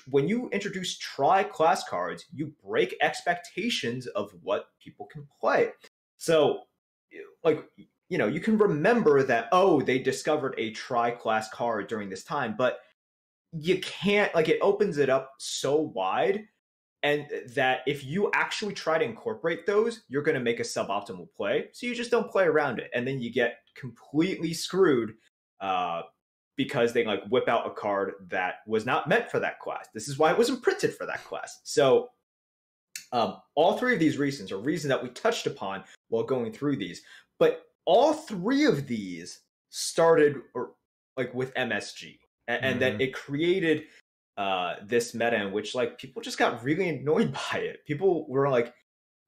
When you introduce tri-class cards, you break expectations of what people can play. So, you can remember that, oh, they discovered a tri-class card during this time, but you can't, it opens it up so wide, and that if you actually try to incorporate those, you're going to make a suboptimal play. So you just don't play around it. And then you get completely screwed because they whip out a card that was not meant for that class. This is why it wasn't printed for that class. So all three of these reasons are reasons that we touched upon while going through these. But all three of these started with MSG. And then it created this meta in which people just got really annoyed by it. People were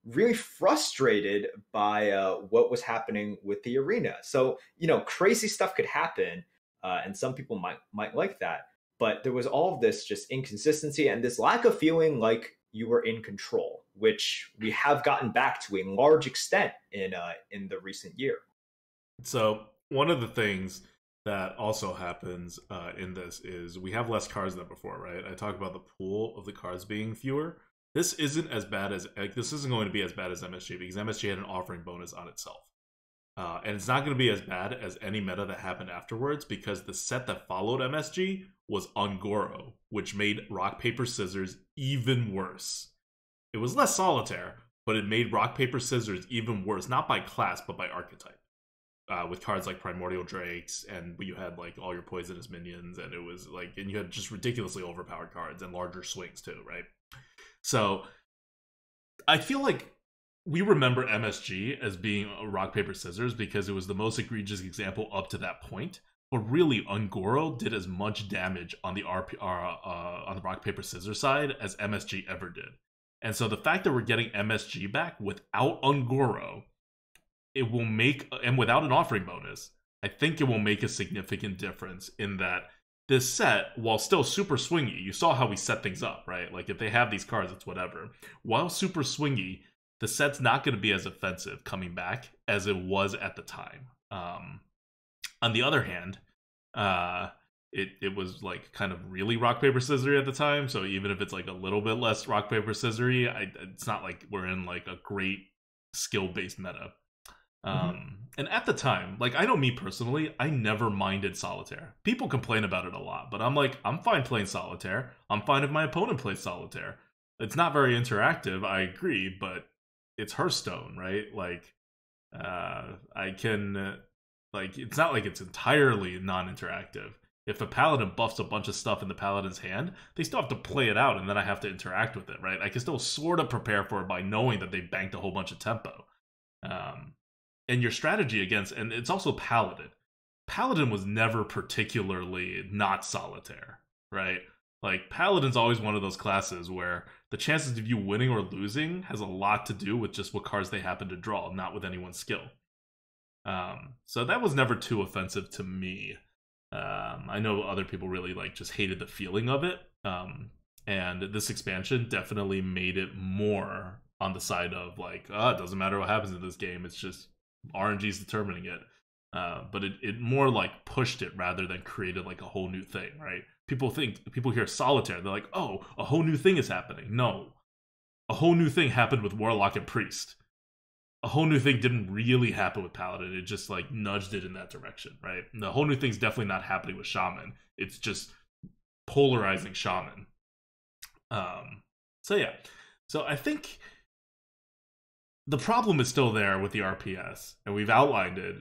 really frustrated by what was happening with the arena. So, crazy stuff could happen, and some people might like that. But there was all of this just inconsistency and this lack of feeling like you were in control, which we have gotten back to a large extent in the recent year. So one of the things that also happens in this is we have less cards than before, right? I talk about the pool of the cards being fewer. This isn't as bad as this isn't going to be as bad as MSG, because MSG had an offering bonus on itself, and it's not going to be as bad as any meta that happened afterwards, because the set that followed MSG was Ungoro, which made rock paper scissors even worse. It was less solitaire, but it made rock paper scissors even worse, not by class but by archetype. with cards like Primordial Drakes, and you had like all your poisonous minions, and it was like, and you had just ridiculously overpowered cards and larger swings too, right? So I feel like we remember MSG as being a rock paper scissors because it was the most egregious example up to that point. But really, Ungoro did as much damage on the on the rock paper scissors side as MSG ever did. And so the fact that we're getting MSG back without Ungoro, it will make, and without an offering bonus, I think it will make a significant difference in that this set, while still super swingy, you saw how we set things up, right? Like if they have these cards, it's whatever. While super swingy, the set's not going to be as offensive coming back as it was at the time. On the other hand, it was like kind of really rock paper scissory at the time. So even if it's like a little bit less rock paper scissory, it's not like we're in like a great skill based meta. And at the time, like I know me personally, I never minded solitaire. People complain about it a lot, but I'm like, I'm fine playing solitaire. I'm fine if my opponent plays solitaire. It's not very interactive, I agree, but it's Hearthstone, right? Like, I can, like, it's not like it's entirely non-interactive. If a paladin buffs a bunch of stuff in the paladin's hand, they still have to play it out, and then I have to interact with it, right? I can still sort of prepare for it by knowing that they banked a whole bunch of tempo. And your strategy against, and it's also Paladin. Paladin was never particularly not solitaire, right? Like, Paladin's always one of those classes where the chances of you winning or losing has a lot to do with just what cards they happen to draw, not with anyone's skill. So that was never too offensive to me. I know other people really, like, just hated the feeling of it. And this expansion definitely made it more on the side of, like, it doesn't matter what happens in this game, it's just RNG's determining it. But it more like pushed it rather than created like a whole new thing, right? People hear solitaire, they're like, oh, a whole new thing is happening. No. A whole new thing happened with Warlock and Priest. A whole new thing didn't really happen with Paladin. It just like nudged it in that direction, right? And the whole new thing's definitely not happening with Shaman. It's just polarizing Shaman. So yeah. So I think the problem is still there with the RPS, and we've outlined it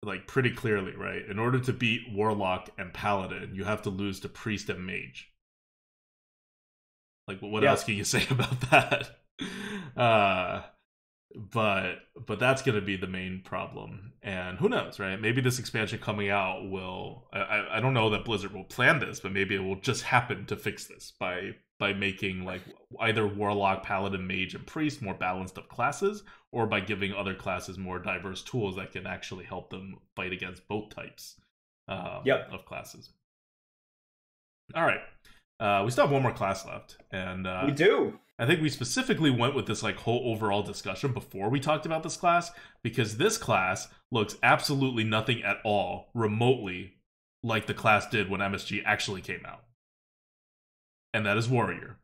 like pretty clearly, right? In order to beat Warlock and Paladin, you have to lose to Priest and Mage. Like, what else can you say about that? But that's going to be the main problem, and who knows, right? Maybe this expansion coming out will. I don't know that Blizzard will plan this, but maybe it will just happen to fix this by making like either Warlock, Paladin, Mage, and Priest more balanced of classes, or by giving other classes more diverse tools that can actually help them fight against both types of classes. All right, we still have one more class left, and we do. I think we specifically went with this like whole overall discussion before we talked about this class, because this class looks absolutely nothing at all remotely like the class did when MSG actually came out. And that is Warrior.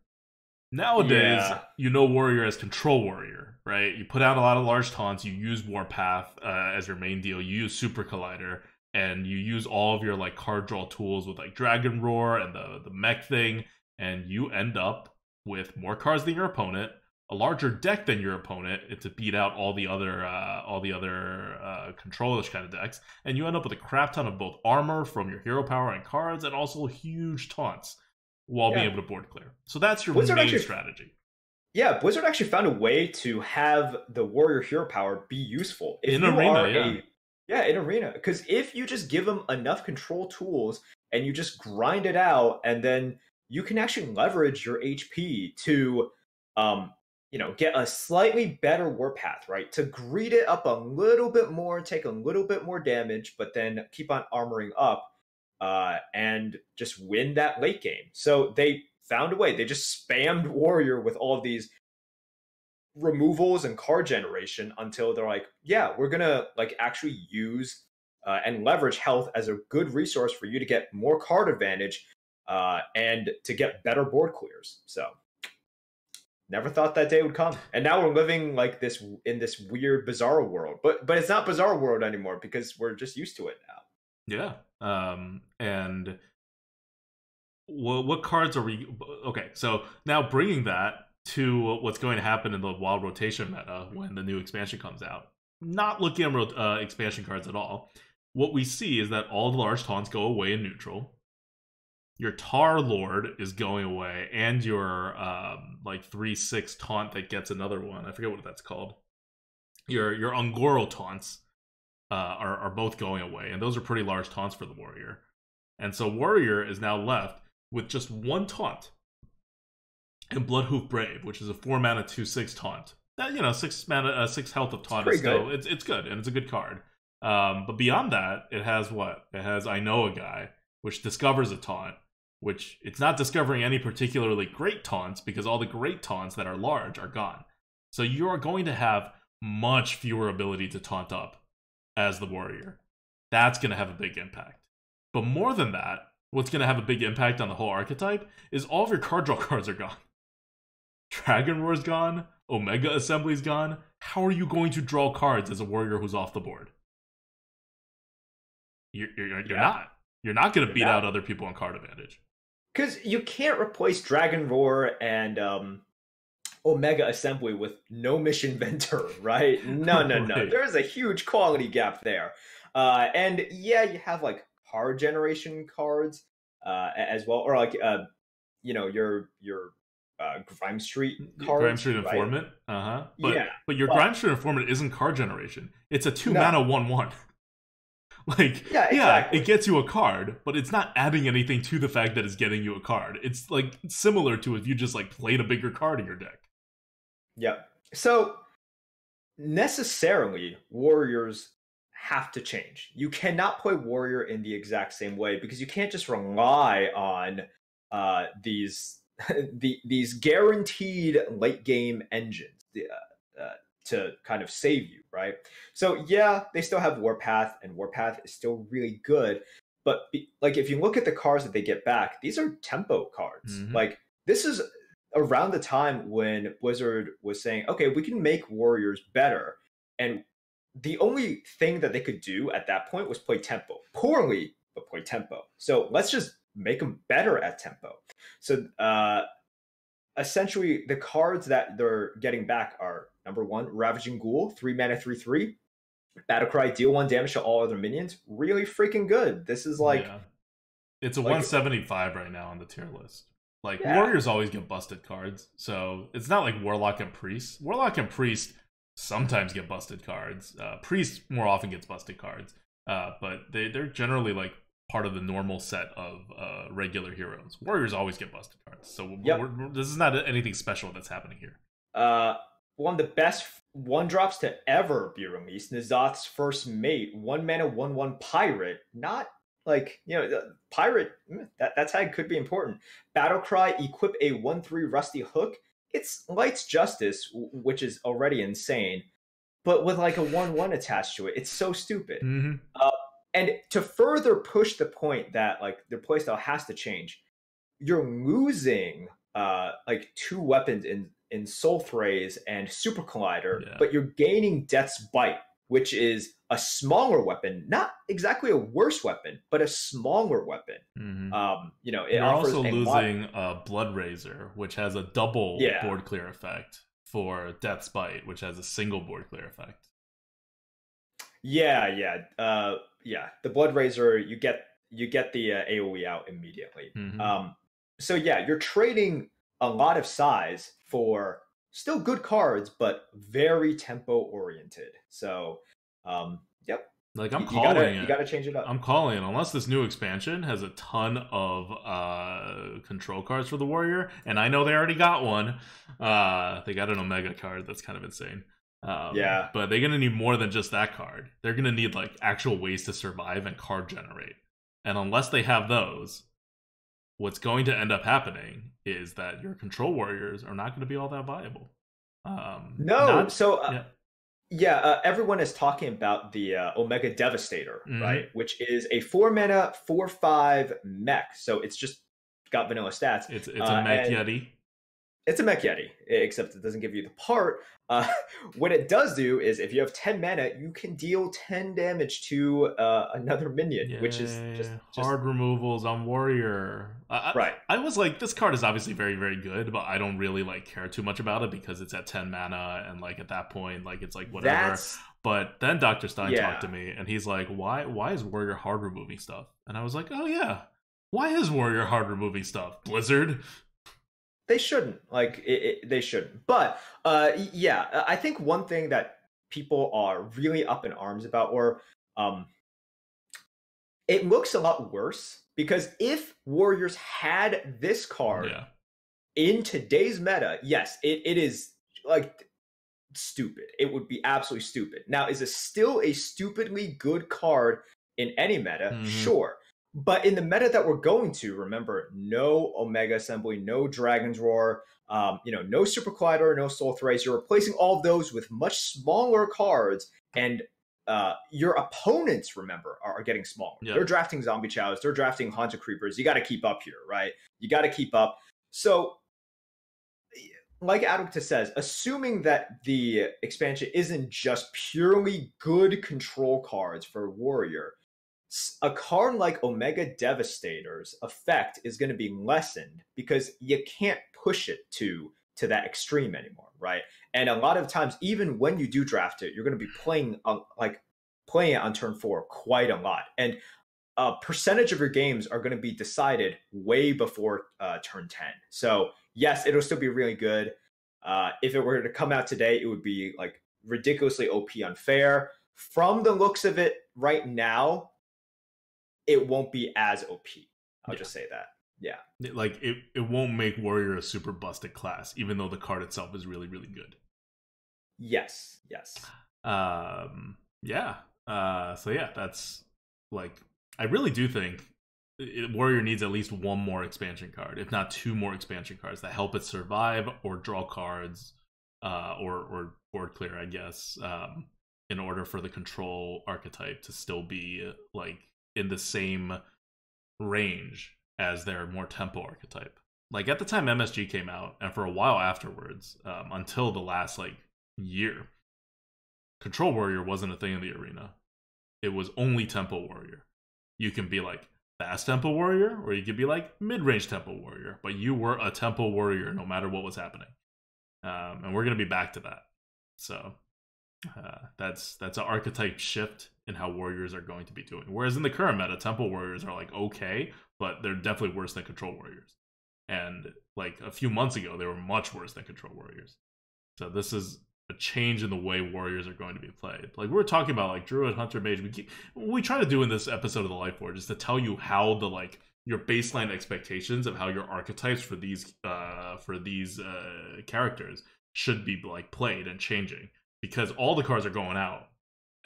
Nowadays, you know Warrior as Control Warrior, right? You put out a lot of large taunts, you use Warpath as your main deal, you use Super Collider, and you use all of your like card draw tools with like Dragon Roar and the mech thing, and you end up with more cards than your opponent, a larger deck than your opponent to beat out all the other control-ish kind of decks, and you end up with a crap ton of both armor from your hero power and cards, and also huge taunts while being able to board clear. So that's your main strategy. Yeah, Blizzard actually found a way to have the warrior hero power be useful. If in Arena, in Arena. Because if you just give them enough control tools and you just grind it out, and then you can actually leverage your HP to, get a slightly better Warpath, right? To greed it up a little bit more, take a little bit more damage, but then keep on armoring up, and just win that late game. So they found a way. They just spammed Warrior with all of these removals and card generation until they're like, yeah, we're gonna like actually use and leverage health as a good resource for you to get more card advantage and to get better board clears. So never thought that day would come, and now we're living like this in this weird Bizarro world. But it's not Bizarro world anymore because we're just used to it now. Yeah. And what cards are we? Okay, so now bringing that to what's going to happen in the wild rotation meta when the new expansion comes out. not looking at expansion cards at all, what we see is that all the large taunts go away in neutral. Your Tar Lord is going away, and your like 3/6 taunt that gets another one. I forget what that's called. Your Ungoro taunts are both going away, and those are pretty large taunts for the warrior. And so warrior is now left with just one taunt, and Bloodhoof Brave, which is a 4-mana 2/6 taunt. That 6 health of taunt is still it's good, and it's a good card. But beyond that, it has what? It has I Know a Guy, which discovers a taunt. Which it's not discovering any particularly great taunts because all the great taunts that are large are gone. So you are going to have much fewer ability to taunt up as the warrior. That's going to have a big impact. But more than that, what's going to have a big impact on the whole archetype is all of your card draw cards are gone. Dragon Roar's gone. Omega Assembly's gone. How are you going to draw cards as a warrior who's off the board? You're not. You're not going to beat out other people on card advantage. Because you can't replace Dragon Roar and Omega Assembly with no Mission Venture, right? No. Right. There's a huge quality gap there. And yeah, you have like card generation cards as well, or like your Grime Street cards. Grime Street Informant, right? But your Grime Street Informant isn't card generation. It's a 2-mana 1/1. Like, exactly. It gets you a card, but it's not adding anything to the fact that it's getting you a card. It's like similar to if you just like played a bigger card in your deck. Yep. So necessarily, warriors have to change. You cannot play warrior in the exact same way because you can't just rely on these guaranteed late game engines to kind of save you, right? So yeah, they still have Warpath, and Warpath is still really good. But like, if you look at the cards that they get back, these are tempo cards. Mm-hmm. Like, this is around the time when Blizzard was saying, okay, we can make warriors better. And the only thing that they could do at that point was play tempo. Poorly, but play tempo. So let's just make them better at tempo. So essentially, the cards that they're getting back are, number 1, Ravaging Ghoul, 3-mana 3/3. Battlecry, deal 1 damage to all other minions. Really freaking good. This is like... Yeah. It's a 175 right now on the tier list. Like, warriors always get busted cards, so it's not like Warlock and Priest. Warlock and Priest sometimes get busted cards. Priest more often gets busted cards. But they're generally like part of the normal set of regular heroes. Warriors always get busted cards. So this is not anything special that's happening here. One of the best 1-drops to ever be released, N'Zoth's First Mate, 1-mana 1/1 pirate. Not like, pirate, that tag could be important. Battlecry, equip a 1/3 Rusty Hook. It's Light's Justice, which is already insane, but with like a 1/1 attached to it. It's so stupid. Mm-hmm. And to further push the point that like their playstyle has to change, you're losing like 2 weapons in Soul Thraze and Super Collider, but you're gaining Death's Bite, which is a smaller weapon, not exactly a worse weapon, but a smaller weapon. Mm-hmm. You're also losing Blood Razor, which has a double board clear effect, for Death's Bite, which has a single board clear effect. The Blood Razor, you get the AoE out immediately. Mm-hmm. So yeah, you're trading a lot of size for still good cards, but very tempo oriented. So, yep. Like, I'm calling it. You gotta change it up. I'm calling it. Unless this new expansion has a ton of control cards for the warrior, and I know they already got one. They got an Omega card that's kind of insane. But they're gonna need more than just that card. They're gonna need like actual ways to survive and card generate. And unless they have those, what's going to end up happening is that your control warriors are not going to be all that viable. Everyone is talking about the Omega Devastator, right? Which is a 4-mana 4/5 mech. So it's just got vanilla stats. It's a mech Yeti. It's a mech Yeti, except it doesn't give you the part. Uh, what it does do is if you have 10 mana, you can deal 10 damage to another minion, which is Yeah, just hard removals on warrior. right. I was like, this card is obviously very, very good, but I don't really like care too much about it because it's at 10 mana, and like at that point, like it's like whatever. That's But then Dr. Stein yeah. talked to me, and he's like, why is warrior hard removing stuff? And I was like, oh yeah, why is warrior hard removing stuff? Blizzard. They shouldn't they shouldn't. But yeah, I think one thing that people are really up in arms about, or it looks a lot worse because if warriors had this card in today's meta, yes, it is like stupid. It would be absolutely stupid. Now, is it still a stupidly good card in any meta? Sure. But in the meta that we're going to, remember, no Omega Assembly, no Dragon's Roar, no Super Collider, no Soul Thrice. You're replacing all of those with much smaller cards, and your opponents, remember, are getting smaller. They're drafting Zombie Chows, they're drafting Haunted Creepers. You got to keep up here, right? You got to keep up. So, like ADWCTA says, assuming that the expansion isn't just purely good control cards for Warrior, a card like Omega Devastator's effect is going to be lessened because you can't push it to that extreme anymore, right? And a lot of times, even when you do draft it, you're going to be playing it on turn 4 quite a lot, and a percentage of your games are going to be decided way before turn 10. So yes, it'll still be really good. If it were to come out today, it would be like ridiculously OP unfair. From the looks of it right now, it won't be as OP. I'll just say that. Yeah. Like it won't make Warrior a super busted class, even though the card itself is really, really good. Yes. Yeah. So yeah, that's like, I really do think Warrior needs at least one more expansion card, if not 2 more expansion cards that help it survive or draw cards, or board clear, I guess, in order for the control archetype to still be like in the same range as their more tempo archetype. Like at the time MSG came out, and for a while afterwards, until the last like year, Control Warrior wasn't a thing in the arena. It was only Tempo Warrior. You can be like fast Tempo Warrior, or you could be like mid-range Tempo Warrior, but you were a Tempo Warrior no matter what was happening. And we're going to be back to that. So that's an archetype shift in how Warriors are going to be doing. Whereas in the current meta, Tempo Warriors are like okay, but they're definitely worse than Control Warriors. And like a few months ago, they were much worse than Control Warriors. So this is a change in the way Warriors are going to be played. Like we were talking about, like Druid, Hunter, Mage. We try to do in this episode of the Lightforge is to tell you how the like your baseline expectations of how your archetypes for these characters should be like played and changing, because all the cards are going out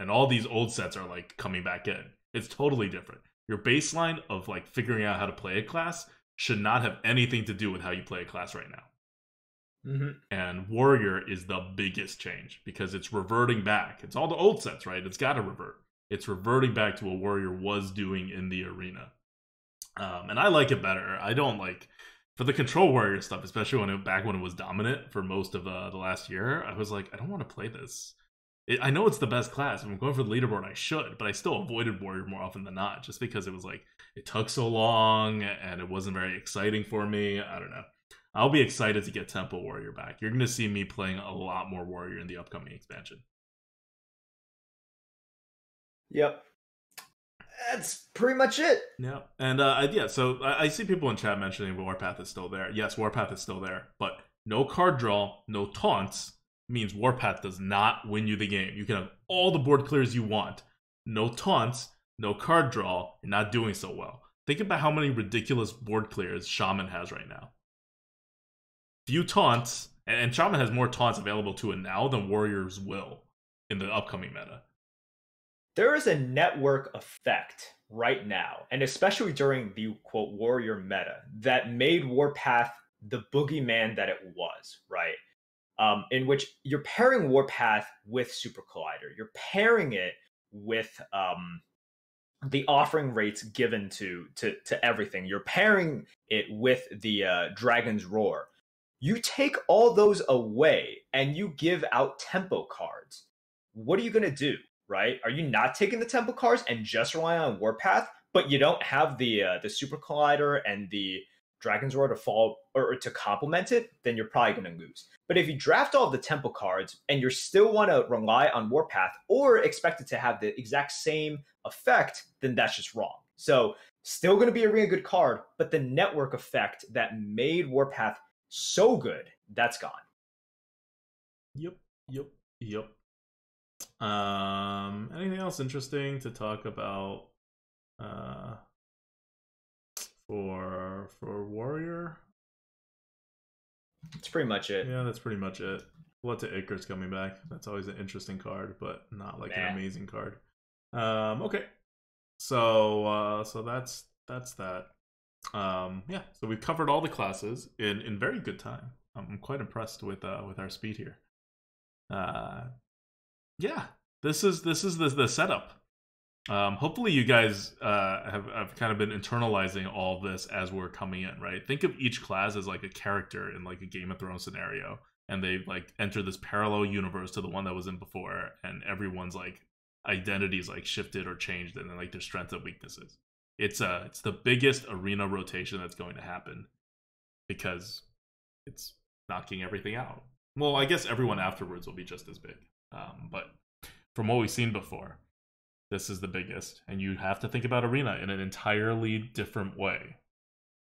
and all these old sets are like coming back in. It's totally different. Your baseline of like figuring out how to play a class should not have anything to do with how you play a class right now. And Warrior is the biggest change because it's reverting back. It's all the old sets, right? It's got to revert. It's reverting back to what Warrior was doing in the arena. And I like it better. I don't like, for the Control Warrior stuff, especially when it was dominant for most of the last year, I was like, I don't want to play this. I know it's the best class. If I'm going for the leaderboard, I should, but I still avoided Warrior more often than not, just because it was like, it took so long and it wasn't very exciting for me. I don't know. I'll be excited to get Tempo Warrior back. You're going to see me playing a lot more Warrior in the upcoming expansion. Yep. That's pretty much it. Yeah. And so I see people in chat mentioning Warpath is still there. Yes, Warpath is still there, but no card draw, no taunts means Warpath does not win you the game. You can have all the board clears you want. No taunts, no card draw, you're not doing so well. Think about how many ridiculous board clears Shaman has right now. Few taunts, and Shaman has more taunts available to it now than Warriors will in the upcoming meta. There is a network effect right now, and especially during the quote Warrior meta, that made Warpath the boogeyman that it was, right? In which you're pairing Warpath with Super Collider. You're pairing it with the offering rates given to everything. You're pairing it with the Dragon's Roar. You take all those away and you give out tempo cards. What are you going to do, right? Are you not taking the tempo cards and just relying on Warpath, but you don't have the Super Collider and the Dragon's Roar to fall or to complement it? Then you're probably going to lose. But if you draft all of the tempo cards and you still want to rely on Warpath or expect it to have the exact same effect, then that's just wrong. So still going to be a really good card, but the network effect that made Warpath so good, that's gone. Yep. Anything else interesting to talk about for Warrior? That's pretty much it. Yeah, that's pretty much it. Blood to Icarus coming back. That's always an interesting card, but not like an amazing card. Okay. So that's that. Yeah, so we've covered all the classes in very good time. I'm quite impressed with our speed here. Yeah, this is the setup. Hopefully you guys have kind of been internalizing all of this as we're coming in, right? Think of each class as like a character in like a Game of Thrones scenario, and they like enter this parallel universe to the one that was in before, and everyone's like identities like shifted or changed, and then like their strengths and weaknesses. It's the biggest arena rotation that's going to happen because it's knocking everything out. Well, I guess everyone afterwards will be just as big, but from what we've seen before, this is the biggest, and you have to think about arena in an entirely different way,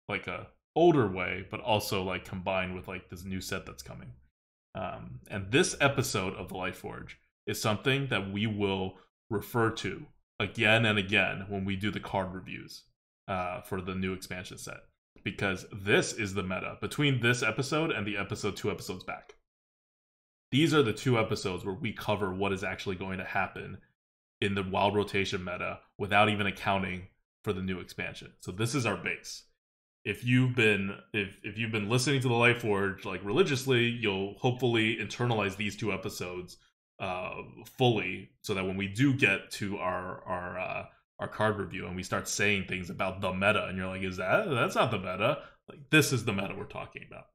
like a older way, but also like combined with like this new set that's coming. And this episode of the Lightforge is something that we will refer to again and again when we do the card reviews for the new expansion set, because this is the meta between this episode and the episode 2 episodes back. These are the 2 episodes where we cover what is actually going to happen in the wild rotation meta without even accounting for the new expansion. So this is our base. If you've been listening to the Lightforge like religiously, you'll hopefully internalize these 2 episodes fully, so that when we do get to our card review and we start saying things about the meta, and you're like, that's not the meta. Like, this is the meta we're talking about.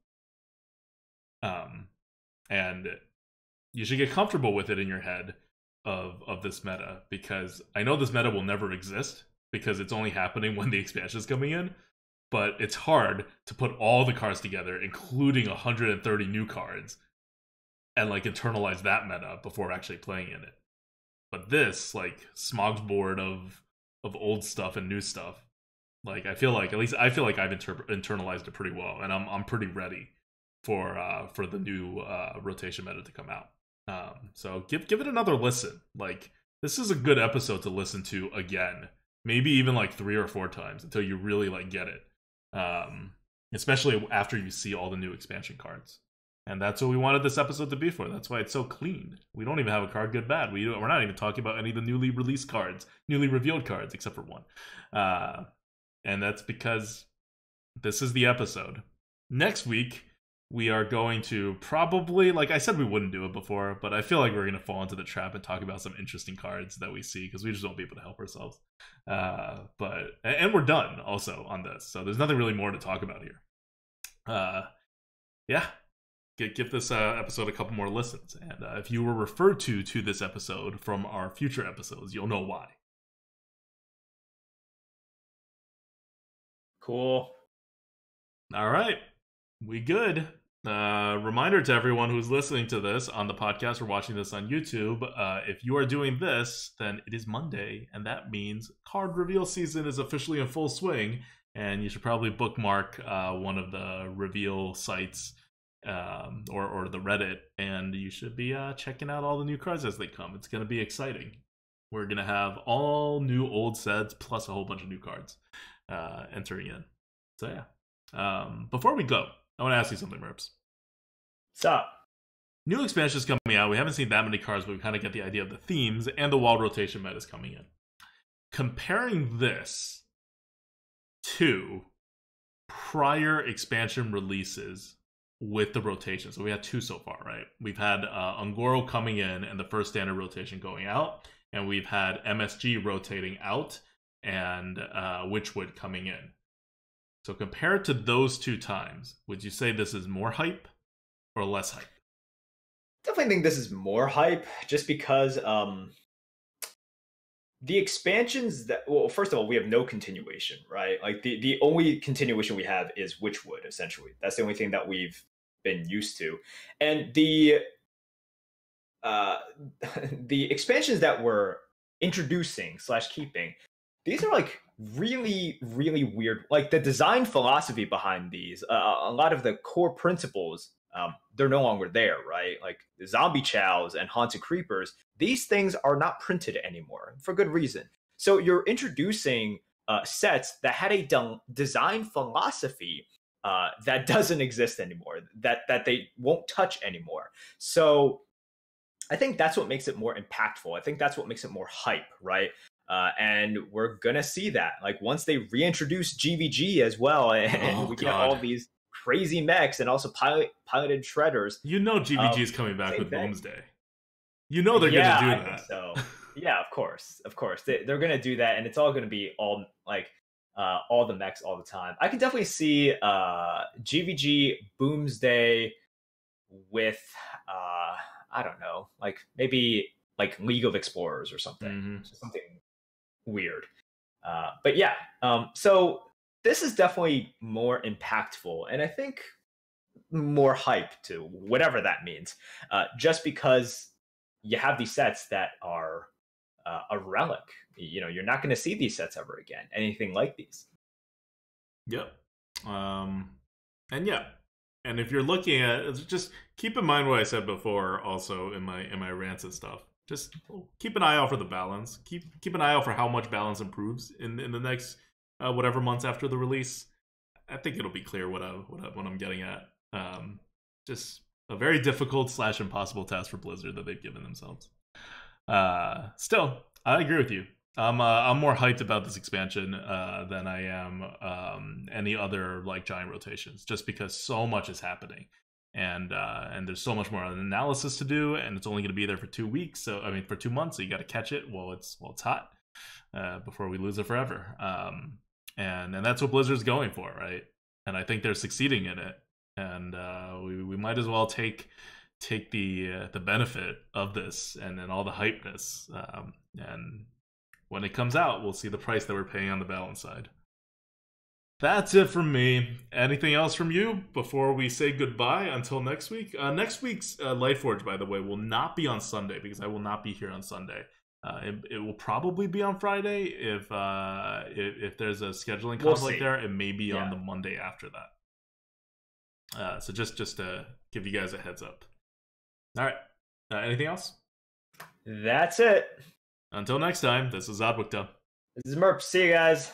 And you should get comfortable with it in your head of this meta, because I know this meta will never exist because it's only happening when the expansion is coming in. But it's hard to put all the cards together, including 130 new cards, and like internalize that meta before actually playing in it. But this, like, smorgasbord of old stuff and new stuff, like, I feel like I've internalized it pretty well, and I'm pretty ready for the new rotation meta to come out. So give it another listen. Like, this is a good episode to listen to again, maybe even like 3 or 4 times until you really like get it. Especially after you see all the new expansion cards. And that's what we wanted this episode to be for. That's why it's so clean. We don't even have a card good bad. We're not even talking about any of the newly released cards, newly revealed cards, except for one. And that's because this is the episode. Next week, we are going to probably, like I said, we wouldn't do it before, but I feel like we're going to fall into the trap and talk about some interesting cards that we see, because we just won't be able to help ourselves. And we're done also on this, so there's nothing really more to talk about here. Yeah. Give this episode a couple more listens, and if you were referred to this episode from our future episodes, you'll know why. Cool. All right, we good. Reminder to everyone who's listening to this on the podcast or watching this on YouTube, if you are doing this, then it is Monday, and that means card reveal season is officially in full swing, and you should probably bookmark one of the reveal sites or the Reddit, and you should be checking out all the new cards as they come. It's going to be exciting. We're going to have all new old sets plus a whole bunch of new cards entering in. So yeah. Before we go, I want to ask you something, Merps. What's up? New expansions coming out. We haven't seen that many cards, but we kind of get the idea of the themes, and the wild rotation meta is coming in. Comparing this to prior expansion releases with the rotation. So we had 2 so far, right? We've had Ungoro coming in and the first standard rotation going out, and we've had MSG rotating out and Witchwood coming in. So compared to those 2 times, would you say this is more hype or less hype? Definitely think this is more hype, just because the expansions that, well, first of all, we have no continuation, right? Like the only continuation we have is Witchwood, essentially. That's the only thing that we've been used to. And the the expansions that we're introducing slash keeping, these are like really weird. Like the design philosophy behind these, a lot of the core principles, they're no longer there, right? Like the zombie chows and haunted creepers, these things are not printed anymore for good reason. So you're introducing sets that had a design philosophy that doesn't exist anymore, that they won't touch anymore. So I think that's what makes it more impactful. I think that's what makes it more hype, right? And we're gonna see that. Like once they reintroduce GVG as well, and we get all these crazy mechs and also piloted shredders. You know GVG is coming back with Boomsday. You know they're gonna do that. So yeah, of course, they're gonna do that, and it's all gonna be all like all the mechs all the time. I can definitely see GVG Boomsday with I don't know, like maybe like League of Explorers or something, something weird. But yeah, so this is definitely more impactful, and I think more hype too, whatever that means. Just because you have these sets that are a relic. You know, you're not going to see these sets ever again. Anything like these. Yep. And yeah. And if you're looking at, just keep in mind what I said before, also in my rants and stuff. Just keep an eye out for the balance. Keep an eye out for how much balance improves in the next whatever months after the release. I think it'll be clear what I'm getting at. Just a very difficult / impossible task for Blizzard that they've given themselves. Still, I agree with you. I'm more hyped about this expansion than I am any other like giant rotations, just because so much is happening, and there's so much more analysis to do, and it's only going to be there for 2 weeks. So I mean, for 2 months, so you got to catch it while it's hot before we lose it forever. And that's what Blizzard's going for, right? And I think they're succeeding in it, and we might as well take the benefit of this and then all the hypeness, and when it comes out, we'll see the price that we're paying on the balance side. That's it from me. Anything else from you before we say goodbye until next week? Next week's Lightforge, by the way, will not be on Sunday because I will not be here on Sunday. It will probably be on Friday if there's a scheduling conflict there. It may be on the Monday after that. So just to give you guys a heads up. All right. Anything else? That's it. Until next time, this is ADWCTA. This is Merps. See you guys.